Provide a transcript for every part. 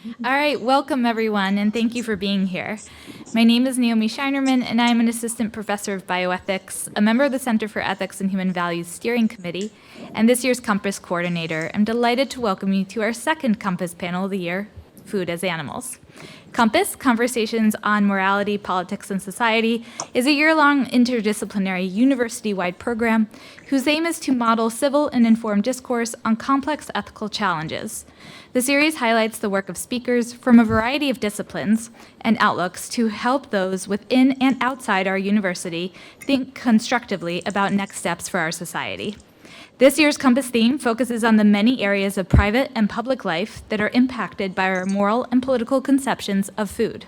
All right, welcome everyone, and thank you for being here. My name is Naomi Scheinerman, and I am an assistant professor of bioethics, a member of the Center for Ethics and Human Values Steering Committee, and this year's COMPAS coordinator. I'm delighted to welcome you to our second COMPAS panel of the year, Food as Animals. COMPAS, Conversations on Morality, Politics, and Society, is a year-long interdisciplinary university-wide program whose aim is to model civil and informed discourse on complex ethical challenges. The series highlights the work of speakers from a variety of disciplines and outlooks to help those within and outside our university think constructively about next steps for our society. This year's COMPAS theme focuses on the many areas of private and public life that are impacted by our moral and political conceptions of food.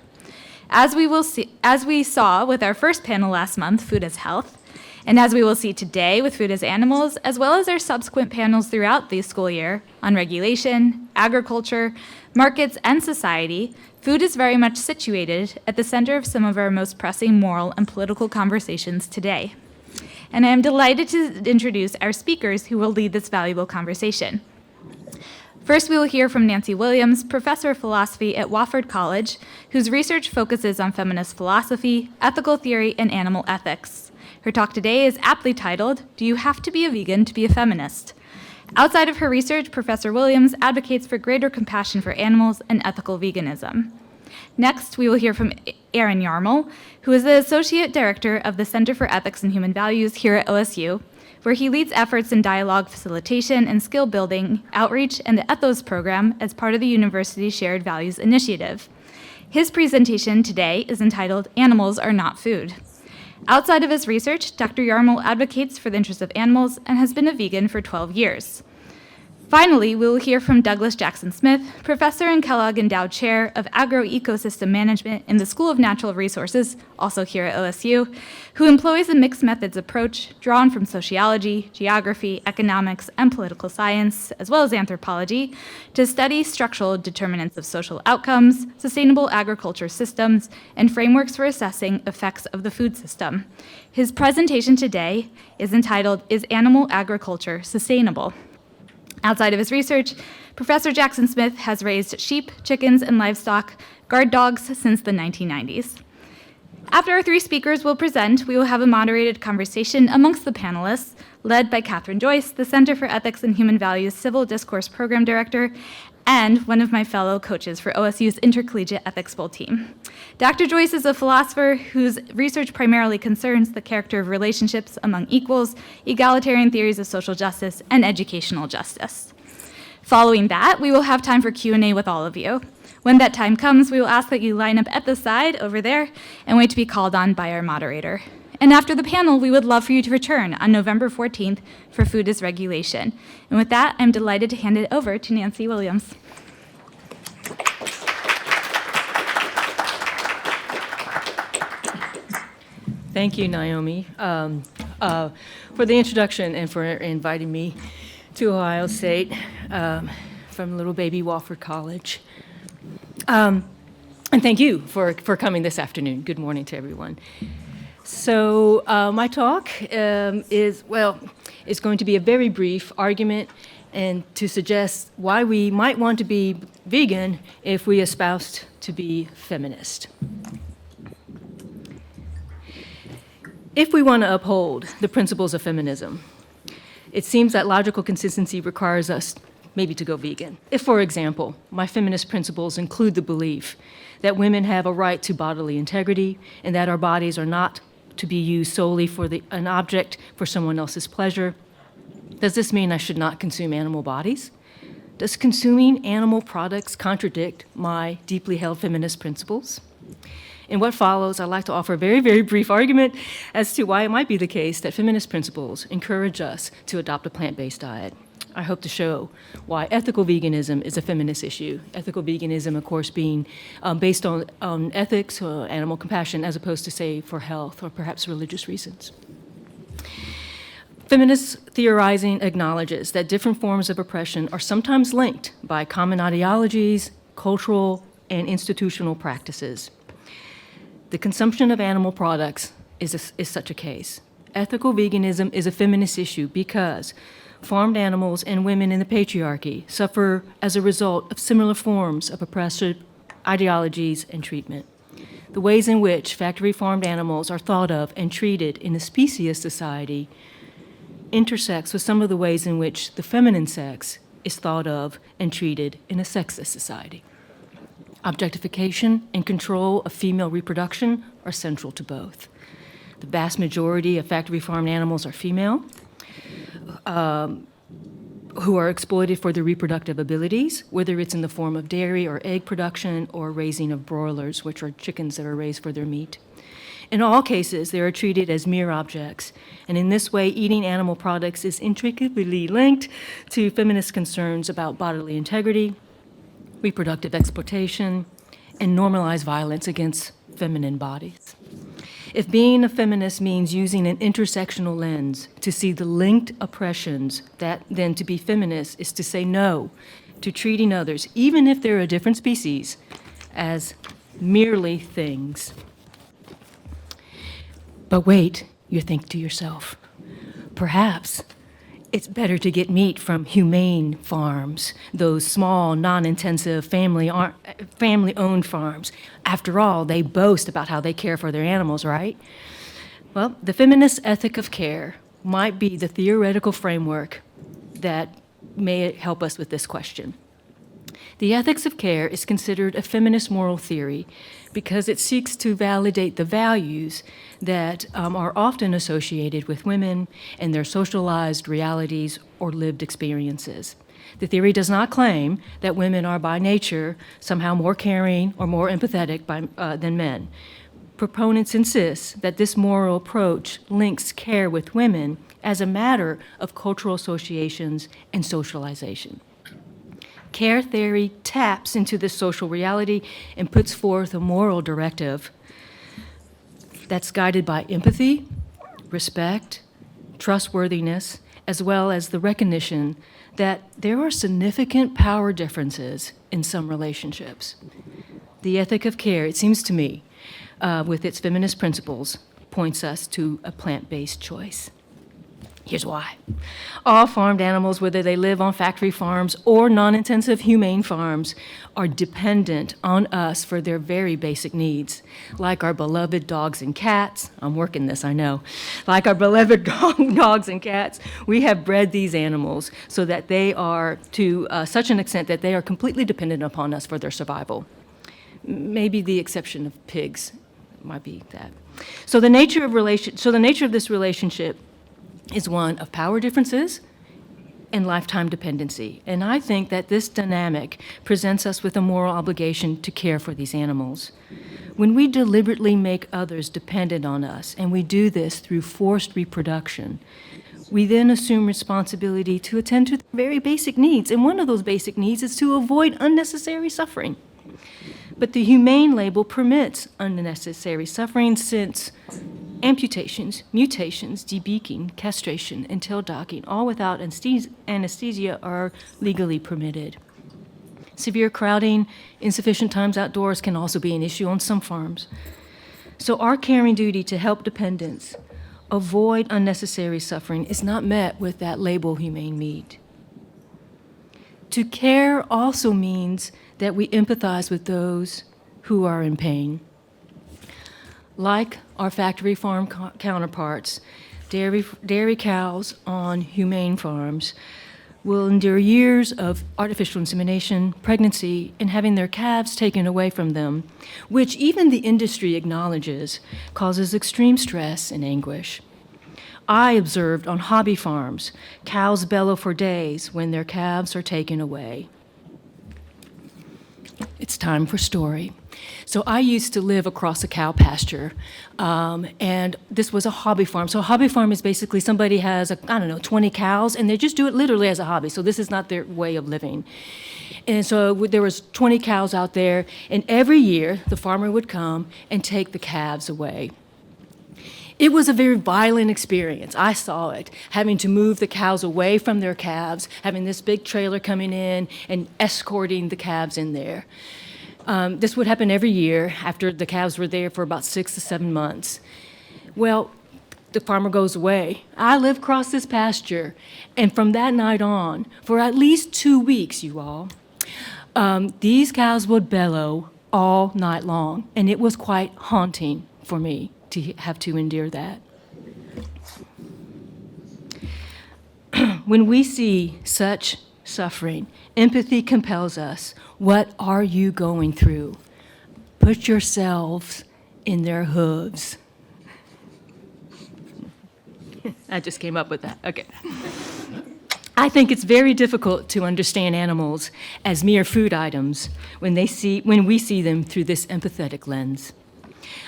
As we saw with our first panel last month, Food as Health, and as we will see today with Food as Animals, as well as our subsequent panels throughout the school year on regulation, agriculture, markets, and society, food is very much situated at the center of some of our most pressing moral and political conversations today. And I am delighted to introduce our speakers who will lead this valuable conversation. First, we will hear from Nancy Williams, professor of philosophy at Wofford College, whose research focuses on feminist philosophy, ethical theory, and animal ethics. Her talk today is aptly titled, "Do You Have to Be a Vegan to Be a Feminist?" Outside of her research, Professor Williams advocates for greater compassion for animals and ethical veganism. Next, we will hear from Aaron Yarmel, who is the Associate Director of the Center for Ethics and Human Values here at OSU, where he leads efforts in dialogue facilitation and skill building, outreach, and the Ethos program as part of the university's Shared Values Initiative. His presentation today is entitled, "Animals Are Not Food." Outside of his research, Dr. Yarmel advocates for the interests of animals and has been a vegan for 12 years. Finally, we will hear from Douglas Jackson-Smith, professor and Kellogg Endowed Chair of Agroecosystem Management in the School of Natural Resources, also here at OSU, who employs a mixed methods approach drawn from sociology, geography, economics, and political science, as well as anthropology, to study structural determinants of social outcomes, sustainable agriculture systems, and frameworks for assessing effects of the food system. His presentation today is entitled, "Is Animal Agriculture Sustainable?" Outside of his research, Professor Jackson-Smith has raised sheep, chickens, and livestock guard dogs since the 1990s. After our three speakers will present, we will have a moderated conversation amongst the panelists, led by Catherine Joyce, the Center for Ethics and Human Values Civil Discourse Program Director, and one of my fellow coaches for OSU's Intercollegiate Ethics Bowl team. Dr. Joyce is a philosopher whose research primarily concerns the character of relationships among equals, egalitarian theories of social justice, and educational justice. Following that, we will have time for Q&A with all of you. When that time comes, we will ask that you line up at the side over there and wait to be called on by our moderator. And after the panel, we would love for you to return on November 14th for Food as Regulation. And with that, I'm delighted to hand it over to Nancy Williams. Thank you, Naomi, for the introduction and for inviting me to Ohio State from little baby Wofford College. And thank you for coming this afternoon. Good morning to everyone. So my talk is going to be a very brief argument and to suggest why we might want to be vegan if we espoused to be feminist. If we want to uphold the principles of feminism, it seems that logical consistency requires us maybe to go vegan. If, for example, my feminist principles include the belief that women have a right to bodily integrity and that our bodies are not to be used solely for an object for someone else's pleasure, does this mean I should not consume animal bodies? Does consuming animal products contradict my deeply held feminist principles? In what follows, I'd like to offer a very, very brief argument as to why it might be the case that feminist principles encourage us to adopt a plant-based diet. I hope to show why ethical veganism is a feminist issue. Ethical veganism, of course, being based on ethics, animal compassion, as opposed to, say, for health or perhaps religious reasons. Feminist theorizing acknowledges that different forms of oppression are sometimes linked by common ideologies, cultural, and institutional practices. The consumption of animal products is such a case. Ethical veganism is a feminist issue because farmed animals and women in the patriarchy suffer as a result of similar forms of oppressive ideologies and treatment. The ways in which factory farmed animals are thought of and treated in a specious society intersects with some of the ways in which the feminine sex is thought of and treated in a sexist society. Objectification and control of female reproduction are central to both. The vast majority of factory farmed animals are female, who are exploited for their reproductive abilities, whether it's in the form of dairy or egg production or raising of broilers, which are chickens that are raised for their meat. In all cases, they are treated as mere objects, and in this way, eating animal products is intricately linked to feminist concerns about bodily integrity, reproductive exploitation, and normalized violence against feminine bodies. If being a feminist means using an intersectional lens to see the linked oppressions, then to be feminist is to say no to treating others, even if they're a different species, as merely things. But wait, you think to yourself, perhaps it's better to get meat from humane farms, those small, non-intensive, family-owned farms. After all, they boast about how they care for their animals, right? Well, the feminist ethic of care might be the theoretical framework that may help us with this question. The ethics of care is considered a feminist moral theory because it seeks to validate the values that are often associated with women and their socialized realities or lived experiences. The theory does not claim that women are by nature somehow more caring or more empathetic than men. Proponents insist that this moral approach links care with women as a matter of cultural associations and socialization. Care theory taps into this social reality and puts forth a moral directive that's guided by empathy, respect, trustworthiness, as well as the recognition that there are significant power differences in some relationships. The ethic of care, it seems to me, with its feminist principles, points us to a plant-based choice. Here's why. All farmed animals, whether they live on factory farms or non-intensive humane farms, are dependent on us for their very basic needs. Like our beloved dogs and cats, I'm working this, I know. Like our beloved dogs and cats, we have bred these animals so that they are to such an extent that they are completely dependent upon us for their survival. Maybe the exception of pigs might be that. So the nature of this relationship is one of power differences and lifetime dependency. And I think that this dynamic presents us with a moral obligation to care for these animals. When we deliberately make others dependent on us, and we do this through forced reproduction, we then assume responsibility to attend to the very basic needs. And one of those basic needs is to avoid unnecessary suffering. But the humane label permits unnecessary suffering since amputations, mutations, debeaking, castration, and tail docking, all without anesthesia, are legally permitted. Severe crowding, insufficient times outdoors can also be an issue on some farms. So our caring duty to help dependents avoid unnecessary suffering is not met with that label humane meat. To care also means that we empathize with those who are in pain. Like our factory farm counterparts, dairy cows on humane farms will endure years of artificial insemination, pregnancy, and having their calves taken away from them, which even the industry acknowledges causes extreme stress and anguish. I observed on hobby farms, cows bellow for days when their calves are taken away. It's time for story. So I used to live across a cow pasture, and this was a hobby farm. So a hobby farm is basically somebody has, 20 cows, and they just do it literally as a hobby. So this is not their way of living. And so there was 20 cows out there, and every year the farmer would come and take the calves away. It was a very violent experience. I saw it, having to move the cows away from their calves, having this big trailer coming in and escorting the calves in there. This would happen every year after the calves were there for about 6 to 7 months. Well, The farmer goes away. I live across this pasture. And from that night on, for at least 2 weeks, you all, these cows would bellow all night long. And it was quite haunting for me to have to endure that. When we see such suffering, empathy compels us. What are you going through? Put yourselves in their hooves. I just came up with that. Okay. I think it's very difficult to understand animals as mere food items when we see them through this empathetic lens.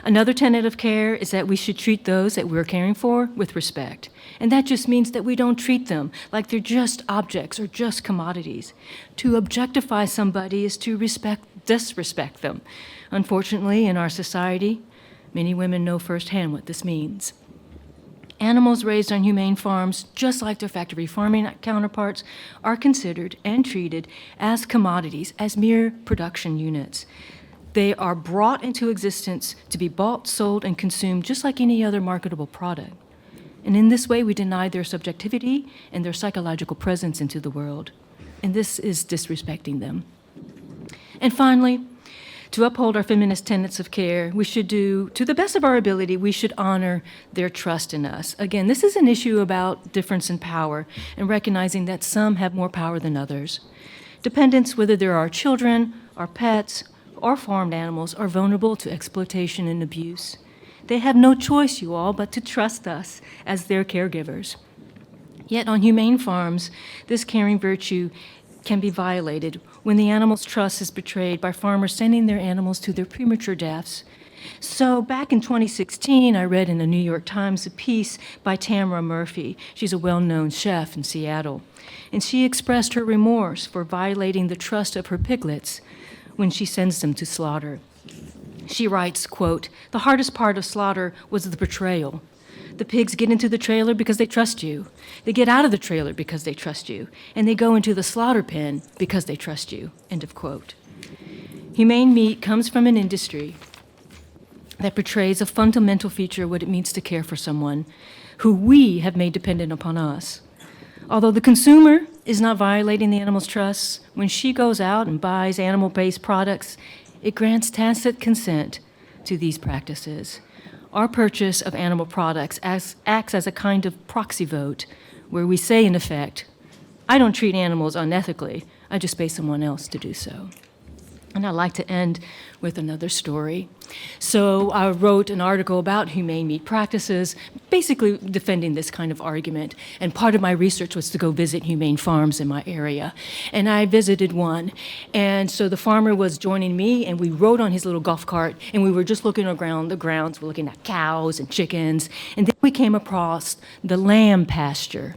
Another tenet of care is that we should treat those that we're caring for with respect. And that just means that we don't treat them like they're just objects or just commodities. To objectify somebody is to disrespect them. Unfortunately, in our society, many women know firsthand what this means. Animals raised on humane farms, just like their factory farming counterparts, are considered and treated as commodities, as mere production units. They are brought into existence to be bought, sold, and consumed just like any other marketable product. And in this way, we deny their subjectivity and their psychological presence into the world. And this is disrespecting them. And finally, to uphold our feminist tenets of care, we should do, to the best of our ability, we should honor their trust in us. Again, this is an issue about difference in power and recognizing that some have more power than others. Dependents, whether they're our children, our pets, or farmed animals, are vulnerable to exploitation and abuse. They have no choice, you all, but to trust us as their caregivers. Yet on humane farms, this caring virtue can be violated when the animal's trust is betrayed by farmers sending their animals to their premature deaths. So back in 2016, I read in the New York Times a piece by Tamara Murphy. She's a well-known chef in Seattle. And she expressed her remorse for violating the trust of her piglets when she sends them to slaughter. She writes, quote, "The hardest part of slaughter was the betrayal. The pigs get into the trailer because they trust you. They get out of the trailer because they trust you. And they go into the slaughter pen because they trust you." End of quote. Humane meat comes from an industry that portrays a fundamental feature of what it means to care for someone who we have made dependent upon us. Although the consumer is not violating the animal's trust, when she goes out and buys animal-based products, it grants tacit consent to these practices. Our purchase of animal products acts as a kind of proxy vote, where we say, in effect, I don't treat animals unethically, I just pay someone else to do so. And I'd like to end with another story. So I wrote an article about humane meat practices, basically defending this kind of argument. And part of my research was to go visit humane farms in my area. And I visited one. And so the farmer was joining me, and we rode on his little golf cart, and we were just looking around the grounds. We're looking at cows and chickens. And then we came across the lamb pasture.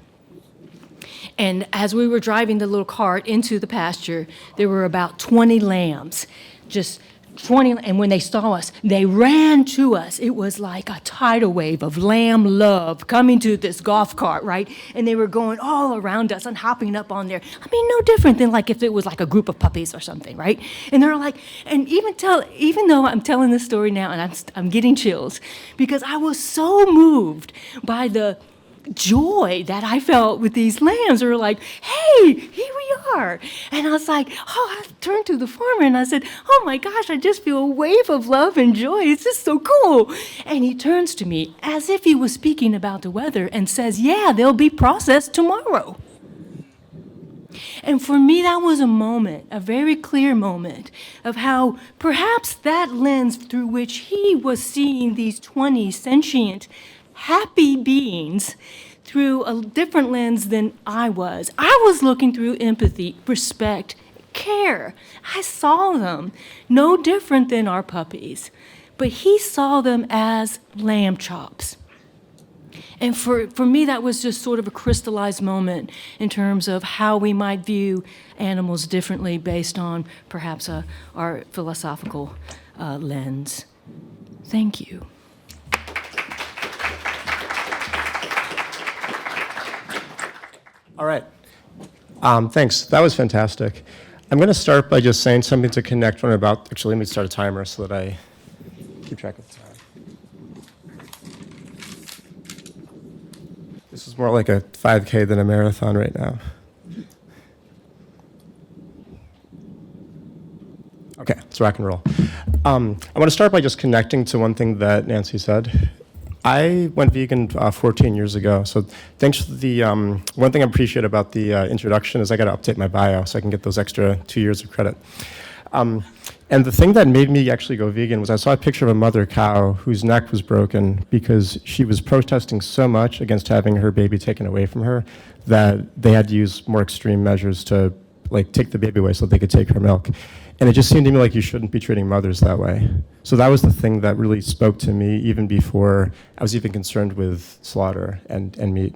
And as we were driving the little cart into the pasture, there were about 20 lambs, just 20, and when they saw us, they ran to us. It was like a tidal wave of lamb love coming to this golf cart, right? And they were going all around us and hopping up on there. I mean, no different than like if it was like a group of puppies or something, right? And they're like, and even though I'm telling this story now and I'm getting chills, because I was so moved by the joy that I felt with these lambs. They were like, hey, here we are. And I was like, I turned to the farmer and I said, oh my gosh, I just feel a wave of love and joy. It's just so cool. And he turns to me as if he was speaking about the weather and says, yeah, they'll be processed tomorrow. And for me, that was a moment, a very clear moment of how perhaps that lens through which he was seeing these 20 sentient happy beings through a different lens than I was. I was looking through empathy, respect, care. I saw them no different than our puppies, but he saw them as lamb chops. And for me, that was just sort of a crystallized moment in terms of how we might view animals differently based on perhaps our philosophical lens. Thank you. All right. Thanks. That was fantastic. I'm going to start by just saying something to connect when about. Actually, let me start a timer so that I keep track of the time. This is more like a 5K than a marathon right now. Okay, let's rock and roll. I want to start by just connecting to one thing that Nancy said. I went vegan 14 years ago, so thanks for the, one thing I appreciate about the introduction is I got to update my bio so I can get those extra 2 years of credit. And the thing that made me actually go vegan was I saw a picture of a mother cow whose neck was broken because she was protesting so much against having her baby taken away from her that they had to use more extreme measures to like take the baby away so they could take her milk. And it just seemed to me like you shouldn't be treating mothers that way. So that was the thing that really spoke to me even before I was even concerned with slaughter and meat.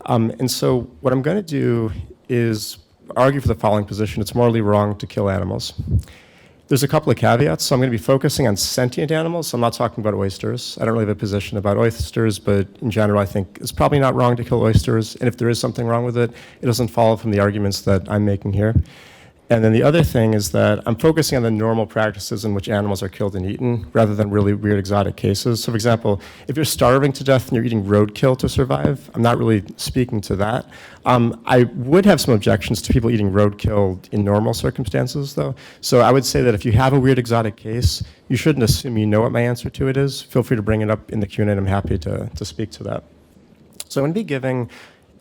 And so what I'm going to do is argue for the following position. It's morally wrong to kill animals. There's a couple of caveats. So I'm going to be focusing on sentient animals. So I'm not talking about oysters. I don't really have a position about oysters, but in general, I think it's probably not wrong to kill oysters. And if there is something wrong with it, it doesn't follow from the arguments that I'm making here. And then the other thing is that I'm focusing on the normal practices in which animals are killed and eaten, rather than really weird exotic cases. So for example, if you're starving to death and you're eating roadkill to survive, I'm not really speaking to that. I would have some objections to people eating roadkill in normal circumstances, though. So I would say that if you have a weird exotic case, you shouldn't assume you know what my answer to it is. Feel free to bring it up in the Q&A, and I'm happy to speak to that. So I'm going to be giving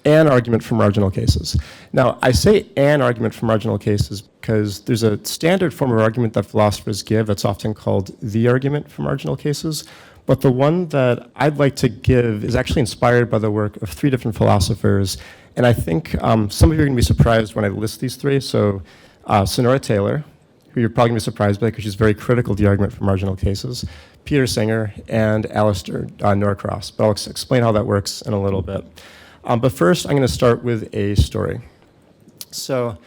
an argument for marginal cases. Now, I say an argument for marginal cases because there's a standard form of argument that philosophers give that's often called the argument for marginal cases. But the one that I'd like to give is actually inspired by the work of 3 different philosophers. And I think some of you are going to be surprised when I list these 3. So Sonora Taylor, who you're probably going to be surprised by because she's very critical of the argument for marginal cases, Peter Singer, and Alistair Norcross. But I'll explain how that works in a little bit. But first, I'm going to start with a story. So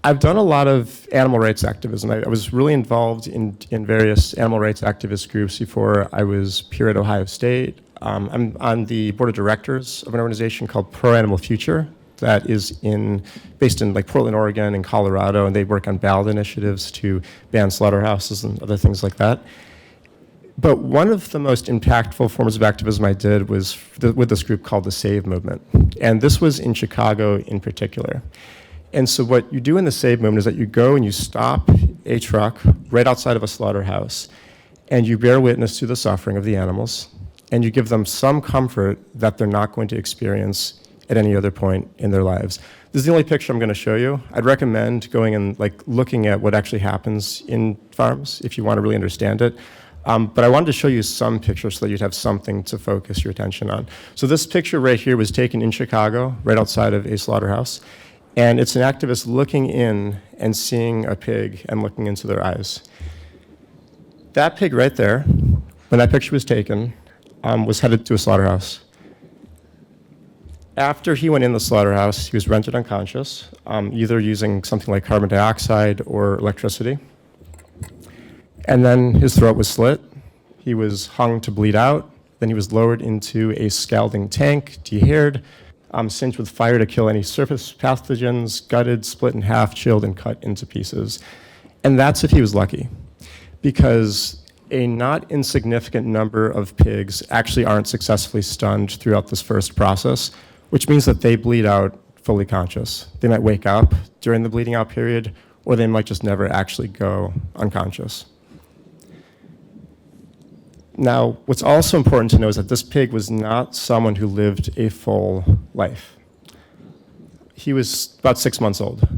I've done a lot of animal rights activism. I was really involved in various animal rights activist groups before I was here at Ohio State. I'm on the board of directors of an organization called Pro Animal Future that is based in like Portland, Oregon, and Colorado, and they work on ballot initiatives to ban slaughterhouses and other things like that. But one of the most impactful forms of activism I did was with this group called the SAVE movement. And this was in Chicago in particular. And so what you do in the SAVE movement is that you go and you stop a truck right outside of a slaughterhouse, and you bear witness to the suffering of the animals, and you give them some comfort that they're not going to experience at any other point in their lives. This is the only picture I'm going to show you. I'd recommend going and looking at what actually happens in farms if you want to really understand it. But I wanted to show you some pictures so that you'd have something to focus your attention on. So this picture right here was taken in Chicago, right outside of a slaughterhouse. And it's an activist looking in and seeing a pig and looking into their eyes. That pig right there, when that picture was taken, was headed to a slaughterhouse. After he went in the slaughterhouse, he was rendered unconscious, either using something like carbon dioxide or electricity. And then his throat was slit. He was hung to bleed out. Then he was lowered into a scalding tank, dehaired, singed with fire to kill any surface pathogens, gutted, split in half, chilled, and cut into pieces. And that's if he was lucky, because a not insignificant number of pigs actually aren't successfully stunned throughout this first process, which means that they bleed out fully conscious. They might wake up during the bleeding out period, or they might just never actually go unconscious. Now, what's also important to know is that this pig was not someone who lived a full life. He was about 6 months old.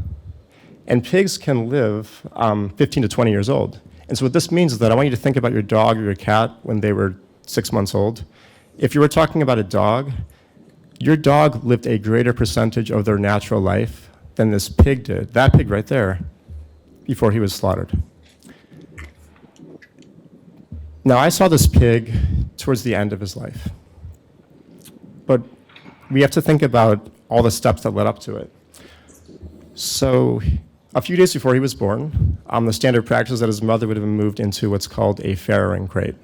And pigs can live 15 to 20 years old. And so what this means is that I want you to think about your dog or your cat when they were 6 months old. If you were talking about a dog, your dog lived a greater percentage of their natural life than this pig did, that pig right there, before he was slaughtered. Now, I saw this pig towards the end of his life. But we have to think about all the steps that led up to it. So a few days before he was born, the standard practice is that his mother would have been moved into what's called a farrowing crate.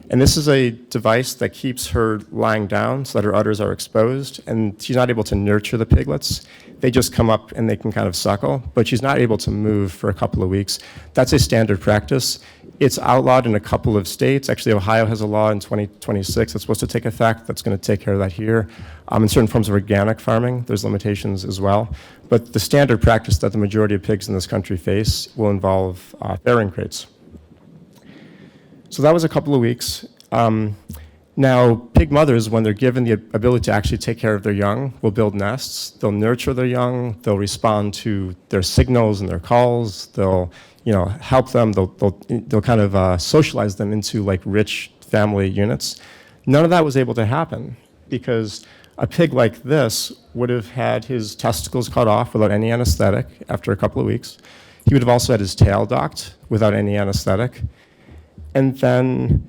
And this is a device that keeps her lying down so that her udders are exposed, and she's not able to nurture the piglets. They just come up and they can kind of suckle, but she's not able to move for a couple of weeks. That's a standard practice. It's outlawed in a couple of states. Actually, Ohio has a law in 2026 that's supposed to take effect that's going to take care of that here. In certain forms of organic farming, there's limitations as well. But the standard practice that the majority of pigs in this country face will involve farrowing crates. So that was a couple of weeks. Now, pig mothers, when they're given the ability to actually take care of their young, will build nests. They'll nurture their young. They'll respond to their signals and their calls. They'll, help them. They'll kind of socialize them into like rich family units. None of that was able to happen because a pig like this would have had his testicles cut off without any anesthetic after a couple of weeks. He would have also had his tail docked without any anesthetic. And then,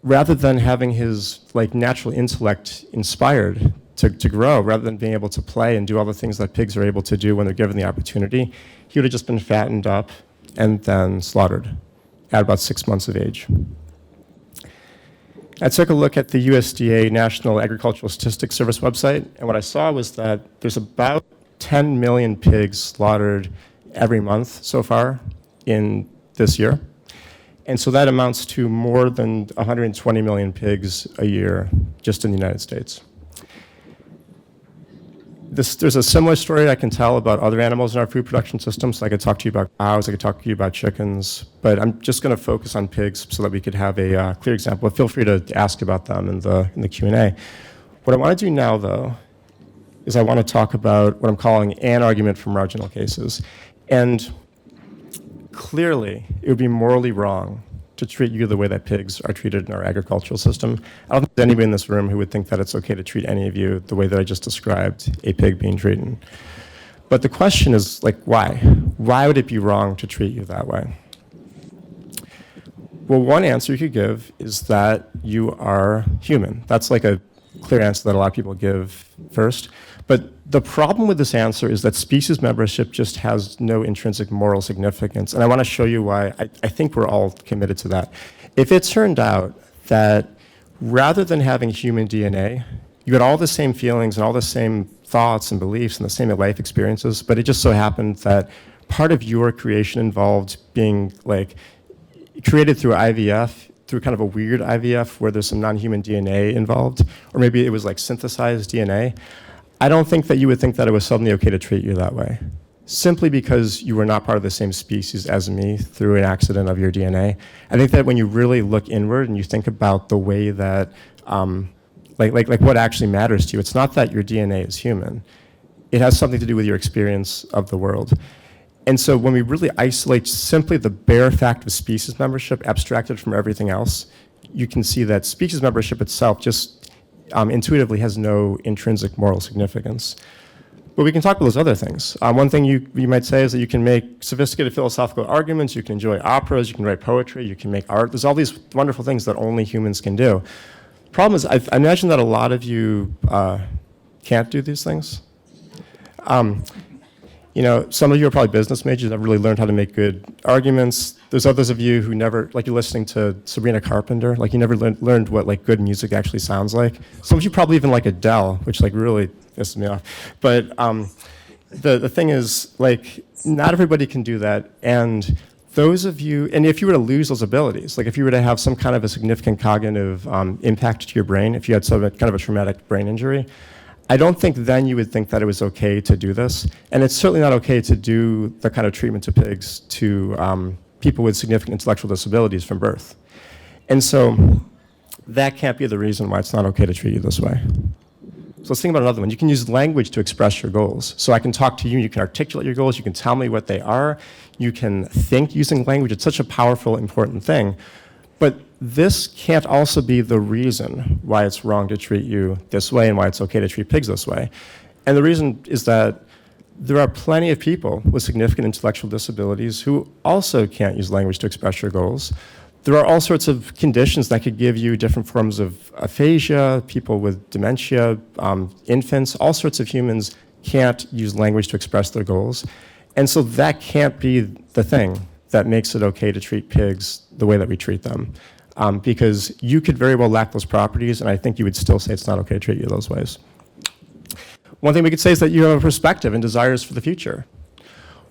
rather than having his natural intellect inspired to grow, rather than being able to play and do all the things that pigs are able to do when they're given the opportunity, he would have just been fattened up and then slaughtered at about 6 months of age. I took a look at the USDA National Agricultural Statistics Service website, and what I saw was that there's about 10 million pigs slaughtered every month so far in this year. And so that amounts to more than 120 million pigs a year just in the United States. There's a similar story I can tell about other animals in our food production system. So I could talk to you about cows, I could talk to you about chickens, but I'm just going to focus on pigs so that we could have a clear example. But feel free to ask about them in the Q&A. What I want to do now, though, is I want to talk about what I'm calling an argument for marginal cases. And clearly, it would be morally wrong to treat you the way that pigs are treated in our agricultural system. I don't think there's anybody in this room who would think that it's okay to treat any of you the way that I just described a pig being treated. But the question is, why? Why would it be wrong to treat you that way? Well, one answer you could give is that you are human. That's a clear answer that a lot of people give first. But the problem with this answer is that species membership just has no intrinsic moral significance. And I want to show you why I think we're all committed to that. If it turned out that rather than having human DNA, you had all the same feelings and all the same thoughts and beliefs and the same life experiences, but it just so happened that part of your creation involved being created through IVF, through kind of a weird IVF where there's some non-human DNA involved, or maybe it was synthesized DNA, I don't think that you would think that it was suddenly okay to treat you that way, simply because you were not part of the same species as me through an accident of your DNA. I think that when you really look inward and you think about the way that, what actually matters to you, it's not that your DNA is human. It has something to do with your experience of the world. And so when we really isolate simply the bare fact of species membership, abstracted from everything else, you can see that species membership itself just intuitively has no intrinsic moral significance. But we can talk about those other things. One thing you might say is that you can make sophisticated philosophical arguments, you can enjoy operas, you can write poetry, you can make art. There's all these wonderful things that only humans can do. The problem is, I imagine that a lot of you can't do these things. Some of you are probably business majors that really learned how to make good arguments. There's others of you who never, you're listening to Sabrina Carpenter, you never learned what good music actually sounds like. Some of you probably even like Adele, which really pisses me off. But the thing is, not everybody can do that. And those of you, and if you were to lose those abilities, if you were to have some kind of a significant cognitive impact to your brain, if you had some kind of a traumatic brain injury, I don't think then you would think that it was okay to do this. And it's certainly not okay to do the kind of treatment to pigs to people with significant intellectual disabilities from birth. And so that can't be the reason why it's not okay to treat you this way. So let's think about another one. You can use language to express your goals. So I can talk to you, you can articulate your goals, you can tell me what they are, you can think using language. It's such a powerful, important thing. But this can't also be the reason why it's wrong to treat you this way and why it's okay to treat pigs this way. And the reason is that there are plenty of people with significant intellectual disabilities who also can't use language to express your goals. There are all sorts of conditions that could give you different forms of aphasia, people with dementia, infants, all sorts of humans can't use language to express their goals. And so that can't be the thing that makes it okay to treat pigs the way that we treat them. Because you could very well lack those properties, and I think you would still say it's not okay to treat you those ways. One thing we could say is that you have a perspective and desires for the future.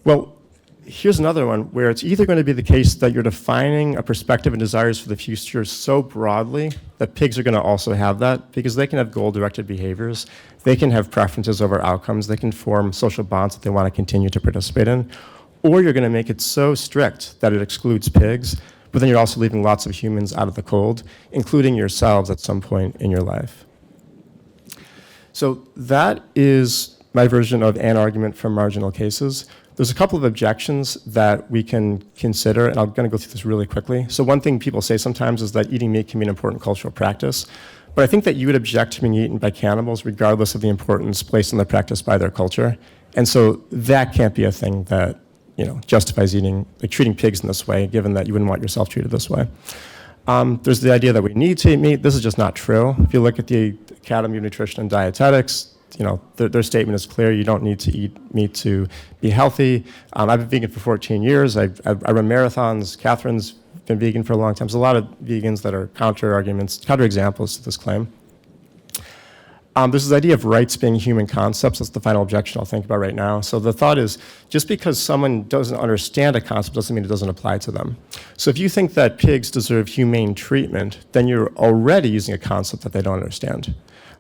Well, here's another one where it's either going to be the case that you're defining a perspective and desires for the future so broadly that pigs are going to also have that, because they can have goal-directed behaviors, they can have preferences over outcomes, they can form social bonds that they want to continue to participate in, or you're going to make it so strict that it excludes pigs, but then you're also leaving lots of humans out of the cold, including yourselves at some point in your life. So that is my version of an argument from marginal cases. There's a couple of objections that we can consider, and I'm going to go through this really quickly. So one thing people say sometimes is that eating meat can be an important cultural practice, but I think that you would object to being eaten by cannibals regardless of the importance placed in the practice by their culture. And so that can't be a thing that, you know, justifies eating, like treating pigs in this way, given that you wouldn't want yourself treated this way. There's the idea that we need to eat meat. This is just not true. If you look at the Academy of Nutrition and Dietetics, you know, their statement is clear. You don't need to eat meat to be healthy. I've been vegan for 14 years. I run marathons. Catherine's been vegan for a long time. There's a lot of vegans that are counter-examples to this claim. There's this idea of rights being human concepts. That's the final objection I'll think about right now. So the thought is, just because someone doesn't understand a concept doesn't mean it doesn't apply to them. So if you think that pigs deserve humane treatment, then you're already using a concept that they don't understand.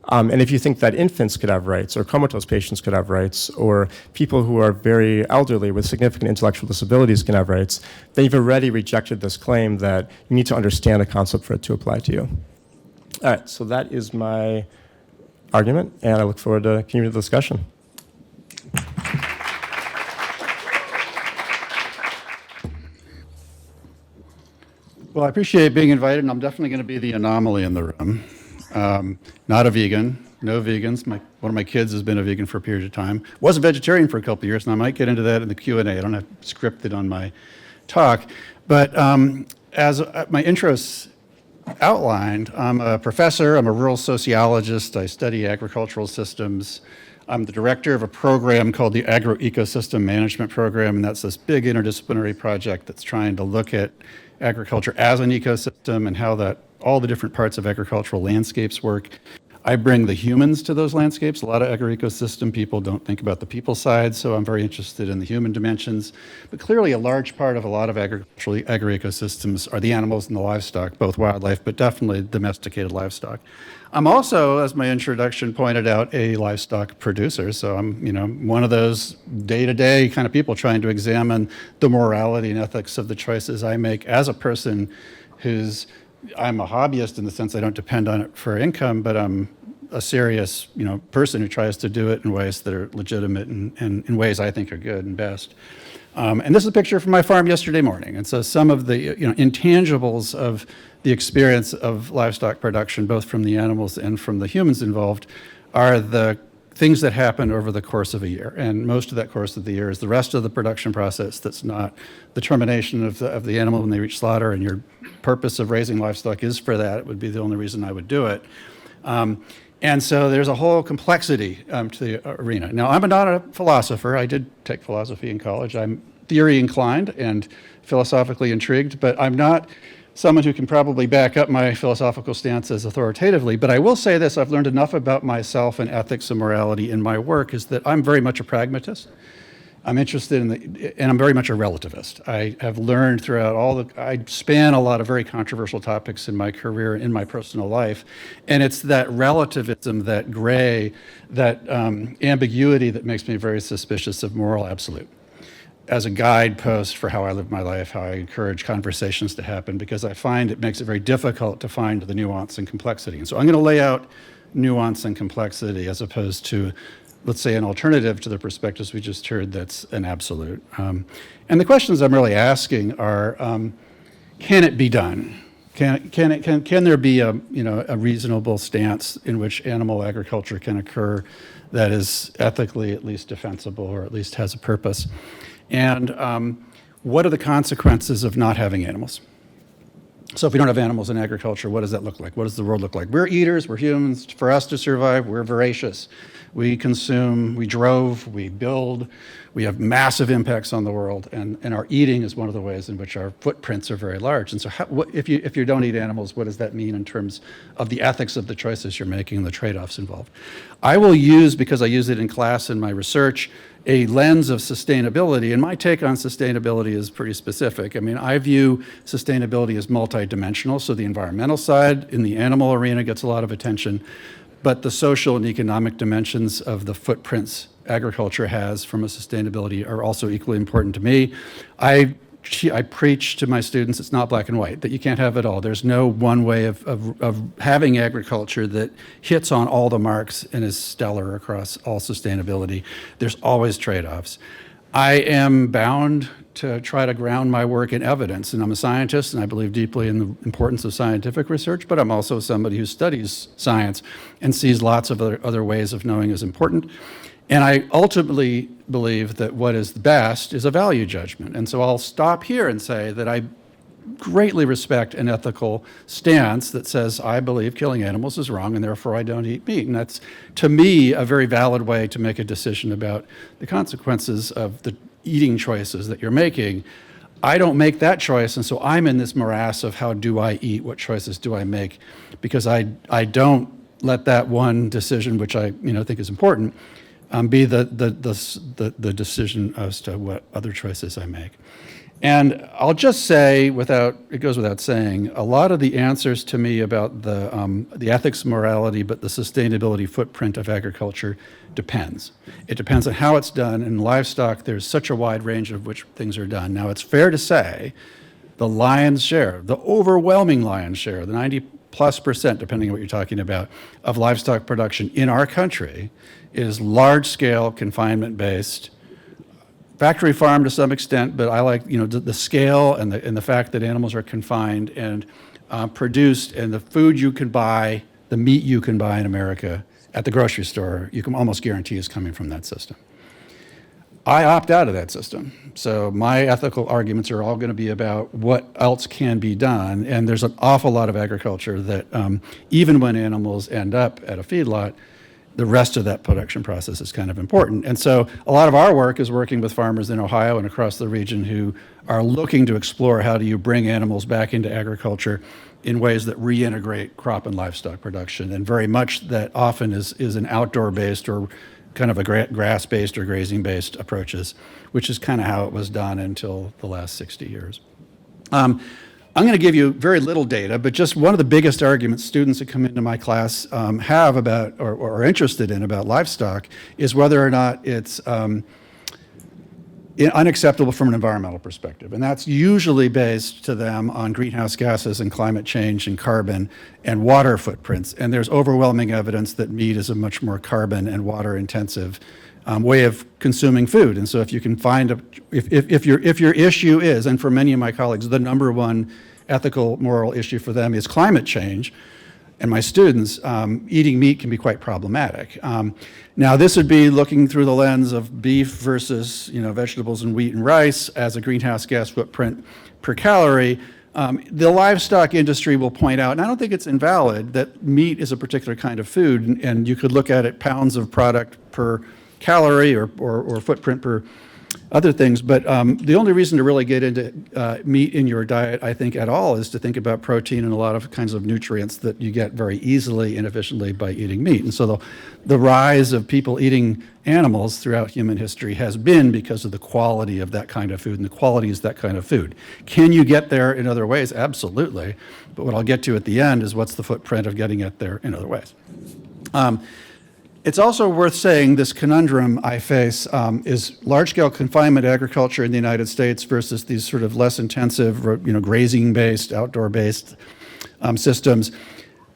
And if you think that infants could have rights, or comatose patients could have rights, or people who are very elderly with significant intellectual disabilities can have rights, then you've already rejected this claim that you need to understand a concept for it to apply to you. All right, so that is my argument, and I look forward to continuing the discussion. Well, I appreciate being invited, and I'm definitely going to be the anomaly in the room. Not a vegan, no vegans. One of my kids has been a vegan for a period of time. Was a vegetarian for a couple of years, and I might get into that in the Q&A. I don't have scripted on my talk. But as my intro's outlined, I'm a professor, I'm a rural sociologist, I study agricultural systems. I'm the director of a program called the Agroecosystem Management Program, and that's this big interdisciplinary project that's trying to look at agriculture as an ecosystem and how all the different parts of agricultural landscapes work. I bring the humans to those landscapes. A lot of agroecosystem people don't think about the people side, so I'm very interested in the human dimensions. But clearly a large part of a lot of agroecosystems are the animals and the livestock, both wildlife, but definitely domesticated livestock. I'm also, as my introduction pointed out, a livestock producer. So I'm, one of those day-to-day kind of people trying to examine the morality and ethics of the choices I make as a person I'm a hobbyist in the sense I don't depend on it for income, but I'm a serious, person who tries to do it in ways that are legitimate and in ways I think are good and best. And this is a picture from my farm yesterday morning. And so some of the intangibles of the experience of livestock production, both from the animals and from the humans involved, are the things that happen over the course of a year. And most of that course of the year is the rest of the production process that's not the termination of the animal when they reach slaughter, and your purpose of raising livestock is for that. It would be the only reason I would do it. And so there's a whole complexity to the arena. Now, I'm not a philosopher. I did take philosophy in college. I'm theory inclined and philosophically intrigued, but I'm not someone who can probably back up my philosophical stances authoritatively. But I will say this: I've learned enough about myself and ethics and morality in my work is that I'm very much a pragmatist. I'm interested and I'm very much a relativist. I have learned throughout I span a lot of very controversial topics in my career, in my personal life, and it's that relativism, that gray, that ambiguity that makes me very suspicious of moral absolute as a guidepost for how I live my life, how I encourage conversations to happen, because I find it makes it very difficult to find the nuance and complexity. And so I'm going to lay out nuance and complexity as opposed to, let's say, an alternative to the perspectives we just heard that's an absolute. And the questions I'm really asking are, can it be done? Can there be a reasonable stance in which animal agriculture can occur that is ethically at least defensible, or at least has a purpose? And what are the consequences of not having animals? So if we don't have animals in agriculture, what does that look like? What does the world look like? We're eaters, we're humans. For us to survive, we're voracious. We consume, we drove, we build, we have massive impacts on the world, and our eating is one of the ways in which our footprints are very large. And so if you don't eat animals, what does that mean in terms of the ethics of the choices you're making and the trade-offs involved? I will use, because I use it in class in my research, a lens of sustainability, and my take on sustainability is pretty specific. I mean, I view sustainability as multidimensional, so the environmental side in the animal arena gets a lot of attention, but the social and economic dimensions of the footprints agriculture has from a sustainability are also equally important to me. I preach to my students it's not black and white, that you can't have it all. There's no one way of having agriculture that hits on all the marks and is stellar across all sustainability. There's always trade-offs. I am bound to try to ground my work in evidence, and I'm a scientist and I believe deeply in the importance of scientific research, but I'm also somebody who studies science and sees lots of other ways of knowing is important. And I ultimately believe that what is best is a value judgment. And so I'll stop here and say that I greatly respect an ethical stance that says I believe killing animals is wrong and therefore I don't eat meat. And that's, to me, a very valid way to make a decision about the consequences of the eating choices that you're making. I don't make that choice, and so I'm in this morass of how do I eat, what choices do I make, because I don't let that one decision, which I think is important, be the decision as to what other choices I make. And I'll just say, it goes without saying, a lot of the answers to me about the ethics, morality, but the sustainability footprint of agriculture depends. It depends on how it's done. In livestock, there's such a wide range of which things are done. Now, it's fair to say the lion's share, the overwhelming lion's share, the 90+%, depending on what you're talking about, of livestock production in our country is large-scale, confinement-based, factory farm to some extent, but I like the scale and the fact that animals are confined and produced, and the food you can buy, the meat you can buy in America at the grocery store, you can almost guarantee is coming from that system. I opt out of that system. So my ethical arguments are all going to be about what else can be done, and there's an awful lot of agriculture that even when animals end up at a feedlot, the rest of that production process is kind of important. And so a lot of our work is working with farmers in Ohio and across the region who are looking to explore how do you bring animals back into agriculture in ways that reintegrate crop and livestock production. And very much that often is an outdoor-based or kind of a grass-based or grazing-based approaches, which is kind of how it was done until the last 60 years. I'm going to give you very little data, but just one of the biggest arguments students that come into my class have about or are interested in about livestock is whether or not it's unacceptable from an environmental perspective. And that's usually based to them on greenhouse gases and climate change and carbon and water footprints. And there's overwhelming evidence that meat is a much more carbon and water intensive way of consuming food. And so if you can find if your issue is, and for many of my colleagues, the number one ethical, moral issue for them is climate change, and my students, eating meat can be quite problematic. Now, this would be looking through the lens of beef versus vegetables and wheat and rice as a greenhouse gas footprint per calorie. The livestock industry will point out, and I don't think it's invalid, that meat is a particular kind of food, and you could look at it pounds of product per calorie or footprint per other things. But the only reason to really get into meat in your diet, I think, at all is to think about protein and a lot of kinds of nutrients that you get very easily and efficiently by eating meat. And so the rise of people eating animals throughout human history has been because of the quality of that kind of food, and the quality is that kind of food. Can you get there in other ways? Absolutely. But what I'll get to at the end is what's the footprint of getting it there in other ways. It's also worth saying this conundrum I face is large-scale confinement agriculture in the United States versus these sort of less intensive, grazing-based, outdoor-based systems.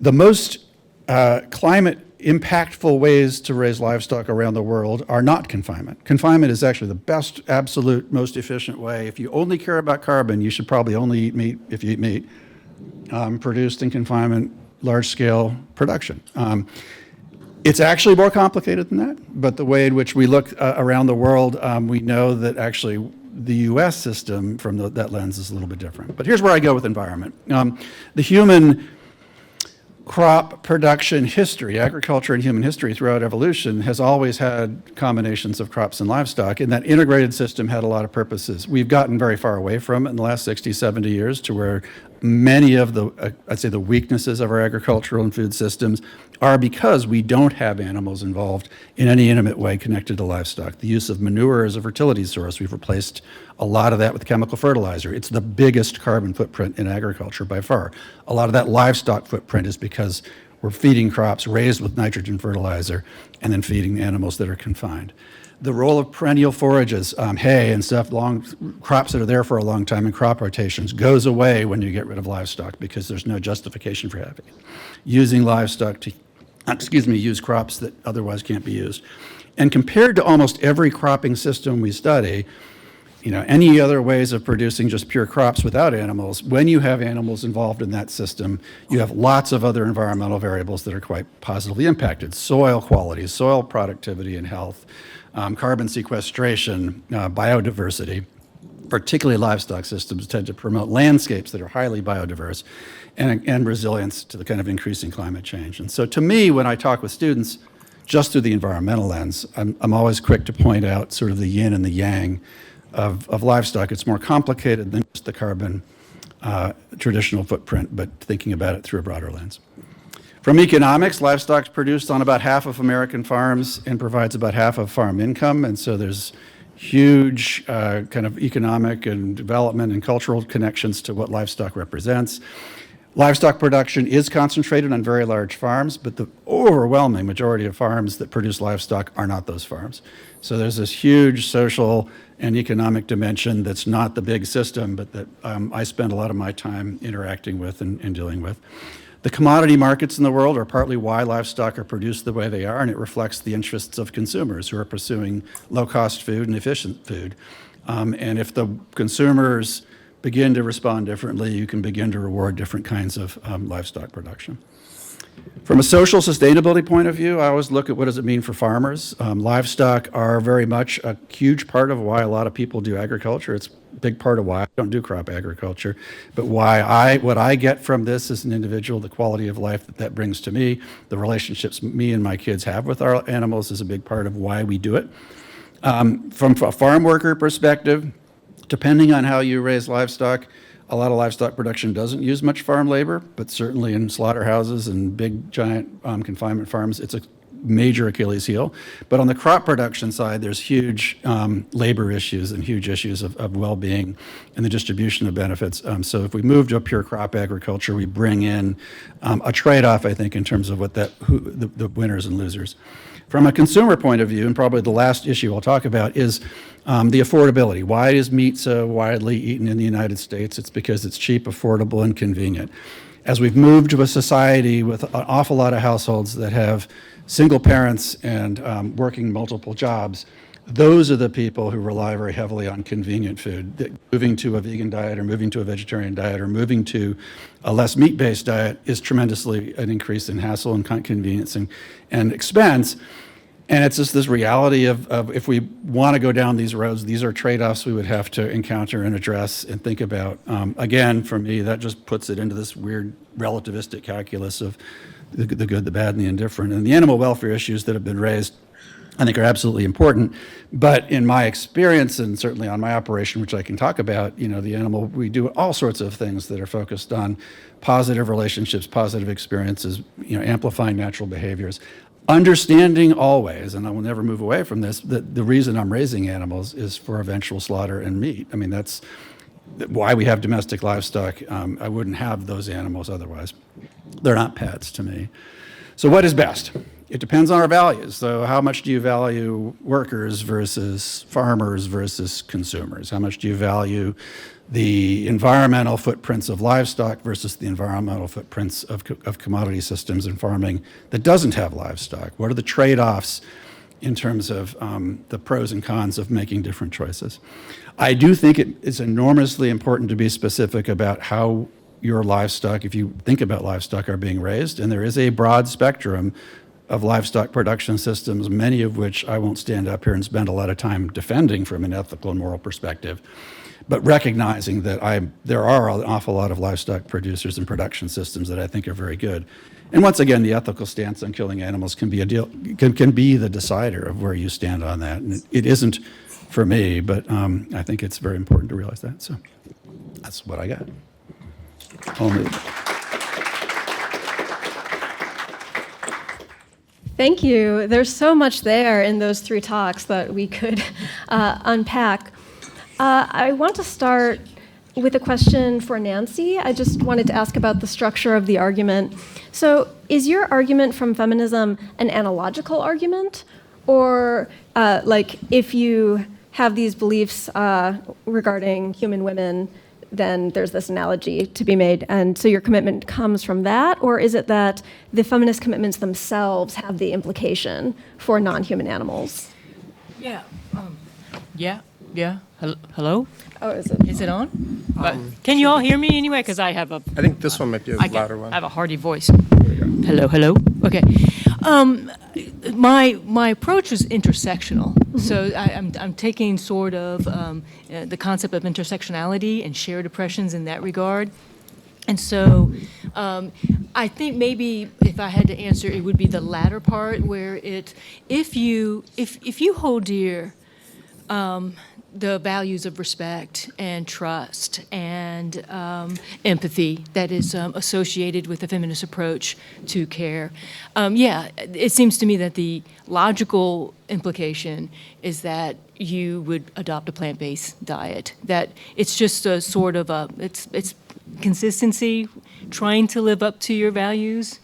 The most climate impactful ways to raise livestock around the world are not confinement. Confinement is actually the best, absolute, most efficient way. If you only care about carbon, you should probably only eat meat, if you eat meat, produced in confinement, large-scale production. It's actually more complicated than that, but the way in which we look around the world, we know that actually the US system from that lens is a little bit different. But here's where I go with environment. The human crop production history, agriculture and human history throughout evolution has always had combinations of crops and livestock, and that integrated system had a lot of purposes. We've gotten very far away from it in the last 60, 70 years to where many of the, I'd say the weaknesses of our agricultural and food systems are because we don't have animals involved in any intimate way connected to livestock. The use of manure as a fertility source, we've replaced a lot of that with chemical fertilizer. It's the biggest carbon footprint in agriculture by far. A lot of that livestock footprint is because we're feeding crops raised with nitrogen fertilizer and then feeding animals that are confined. The role of perennial forages, hay and stuff, crops that are there for a long time in crop rotations, goes away when you get rid of livestock because there's no justification for having it. Using livestock to, use crops that otherwise can't be used. And compared to almost every cropping system we study, any other ways of producing just pure crops without animals, when you have animals involved in that system, you have lots of other environmental variables that are quite positively impacted. Soil quality, soil productivity and health, carbon sequestration, biodiversity, particularly livestock systems tend to promote landscapes that are highly biodiverse and resilience to the kind of increasing climate change. And so to me, when I talk with students, just through the environmental lens, I'm always quick to point out sort of the yin and the yang of livestock. It's more complicated than just the carbon traditional footprint, but thinking about it through a broader lens. From economics, livestock is produced on about half of American farms and provides about half of farm income, and so there's huge kind of economic and development and cultural connections to what livestock represents. Livestock production is concentrated on very large farms, but the overwhelming majority of farms that produce livestock are not those farms. So there's this huge social and economic dimension that's not the big system, but that I spend a lot of my time interacting with and dealing with. The commodity markets in the world are partly why livestock are produced the way they are, and it reflects the interests of consumers who are pursuing low-cost food and efficient food. And if the consumers begin to respond differently, you can begin to reward different kinds of livestock production. From a social sustainability point of view, I always look at what does it mean for farmers. Livestock are very much a huge part of why a lot of people do agriculture. It's a big part of why I don't do crop agriculture, but what I get from this as an individual, the quality of life that brings to me, the relationships me and my kids have with our animals is a big part of why we do it. From a farm worker perspective, depending on how you raise livestock, a lot of livestock production doesn't use much farm labor, but certainly in slaughterhouses and big, giant confinement farms, it's a major Achilles heel. But on the crop production side, there's huge labor issues and huge issues of well-being and the distribution of benefits. So if we move to a pure crop agriculture, we bring in a trade-off, I think, in terms of what the winners and losers. From a consumer point of view, and probably the last issue I'll talk about, is the affordability. Why is meat so widely eaten in the United States? It's because it's cheap, affordable, and convenient. As we've moved to a society with an awful lot of households that have single parents and working multiple jobs, those are the people who rely very heavily on convenient food. Moving to a vegan diet or moving to a vegetarian diet or moving to a less meat-based diet is tremendously an increase in hassle and inconvenience and expense. And it's just this reality of if we want to go down these roads, these are trade-offs we would have to encounter and address and think about. Again, for me, that just puts it into this weird relativistic calculus of the good, the bad, and the indifferent. And the animal welfare issues that have been raised, I think, are absolutely important. But in my experience, and certainly on my operation, which I can talk about, the animal, we do all sorts of things that are focused on positive relationships, positive experiences, amplifying natural behaviors. Understanding always, and I will never move away from this, that the reason I'm raising animals is for eventual slaughter and meat. I mean, that's why we have domestic livestock. I wouldn't have those animals otherwise. They're not pets to me. So what is best? It depends on our values. So how much do you value workers versus farmers versus consumers? How much do you value the environmental footprints of livestock versus the environmental footprints of commodity systems and farming that doesn't have livestock? What are the trade-offs in terms of the pros and cons of making different choices? I do think it is enormously important to be specific about how your livestock, if you think about livestock, are being raised. And there is a broad spectrum of livestock production systems, many of which I won't stand up here and spend a lot of time defending from an ethical and moral perspective, but recognizing that there are an awful lot of livestock producers and production systems that I think are very good. And once again, the ethical stance on killing animals can be can be the decider of where you stand on that. And it isn't for me, but I think it's very important to realize that. So that's what I got. Only. Thank you. There's so much there in those three talks that we could unpack. I want to start with a question for Nancy. I just wanted to ask about the structure of the argument. So is your argument from feminism an analogical argument? Or like if you have these beliefs regarding human women, then there's this analogy to be made, and so your commitment comes from that? Or is it that the feminist commitments themselves have the implication for non-human animals? Yeah. Yeah. Hello? Oh, is it? Is it on? Can you all hear me anyway? Because I have a I think this one might be a louder one. I have a hearty voice. Hello. Okay. My approach is intersectional. So I'm taking sort of the concept of intersectionality and shared oppressions in that regard. And so I think maybe if I had to answer, it would be the latter part where if you hold dear the values of respect and trust and empathy that is associated with the feminist approach to care. It seems to me that the logical implication is that you would adopt a plant-based diet, that it's just a sort of it's consistency, trying to live up to your values.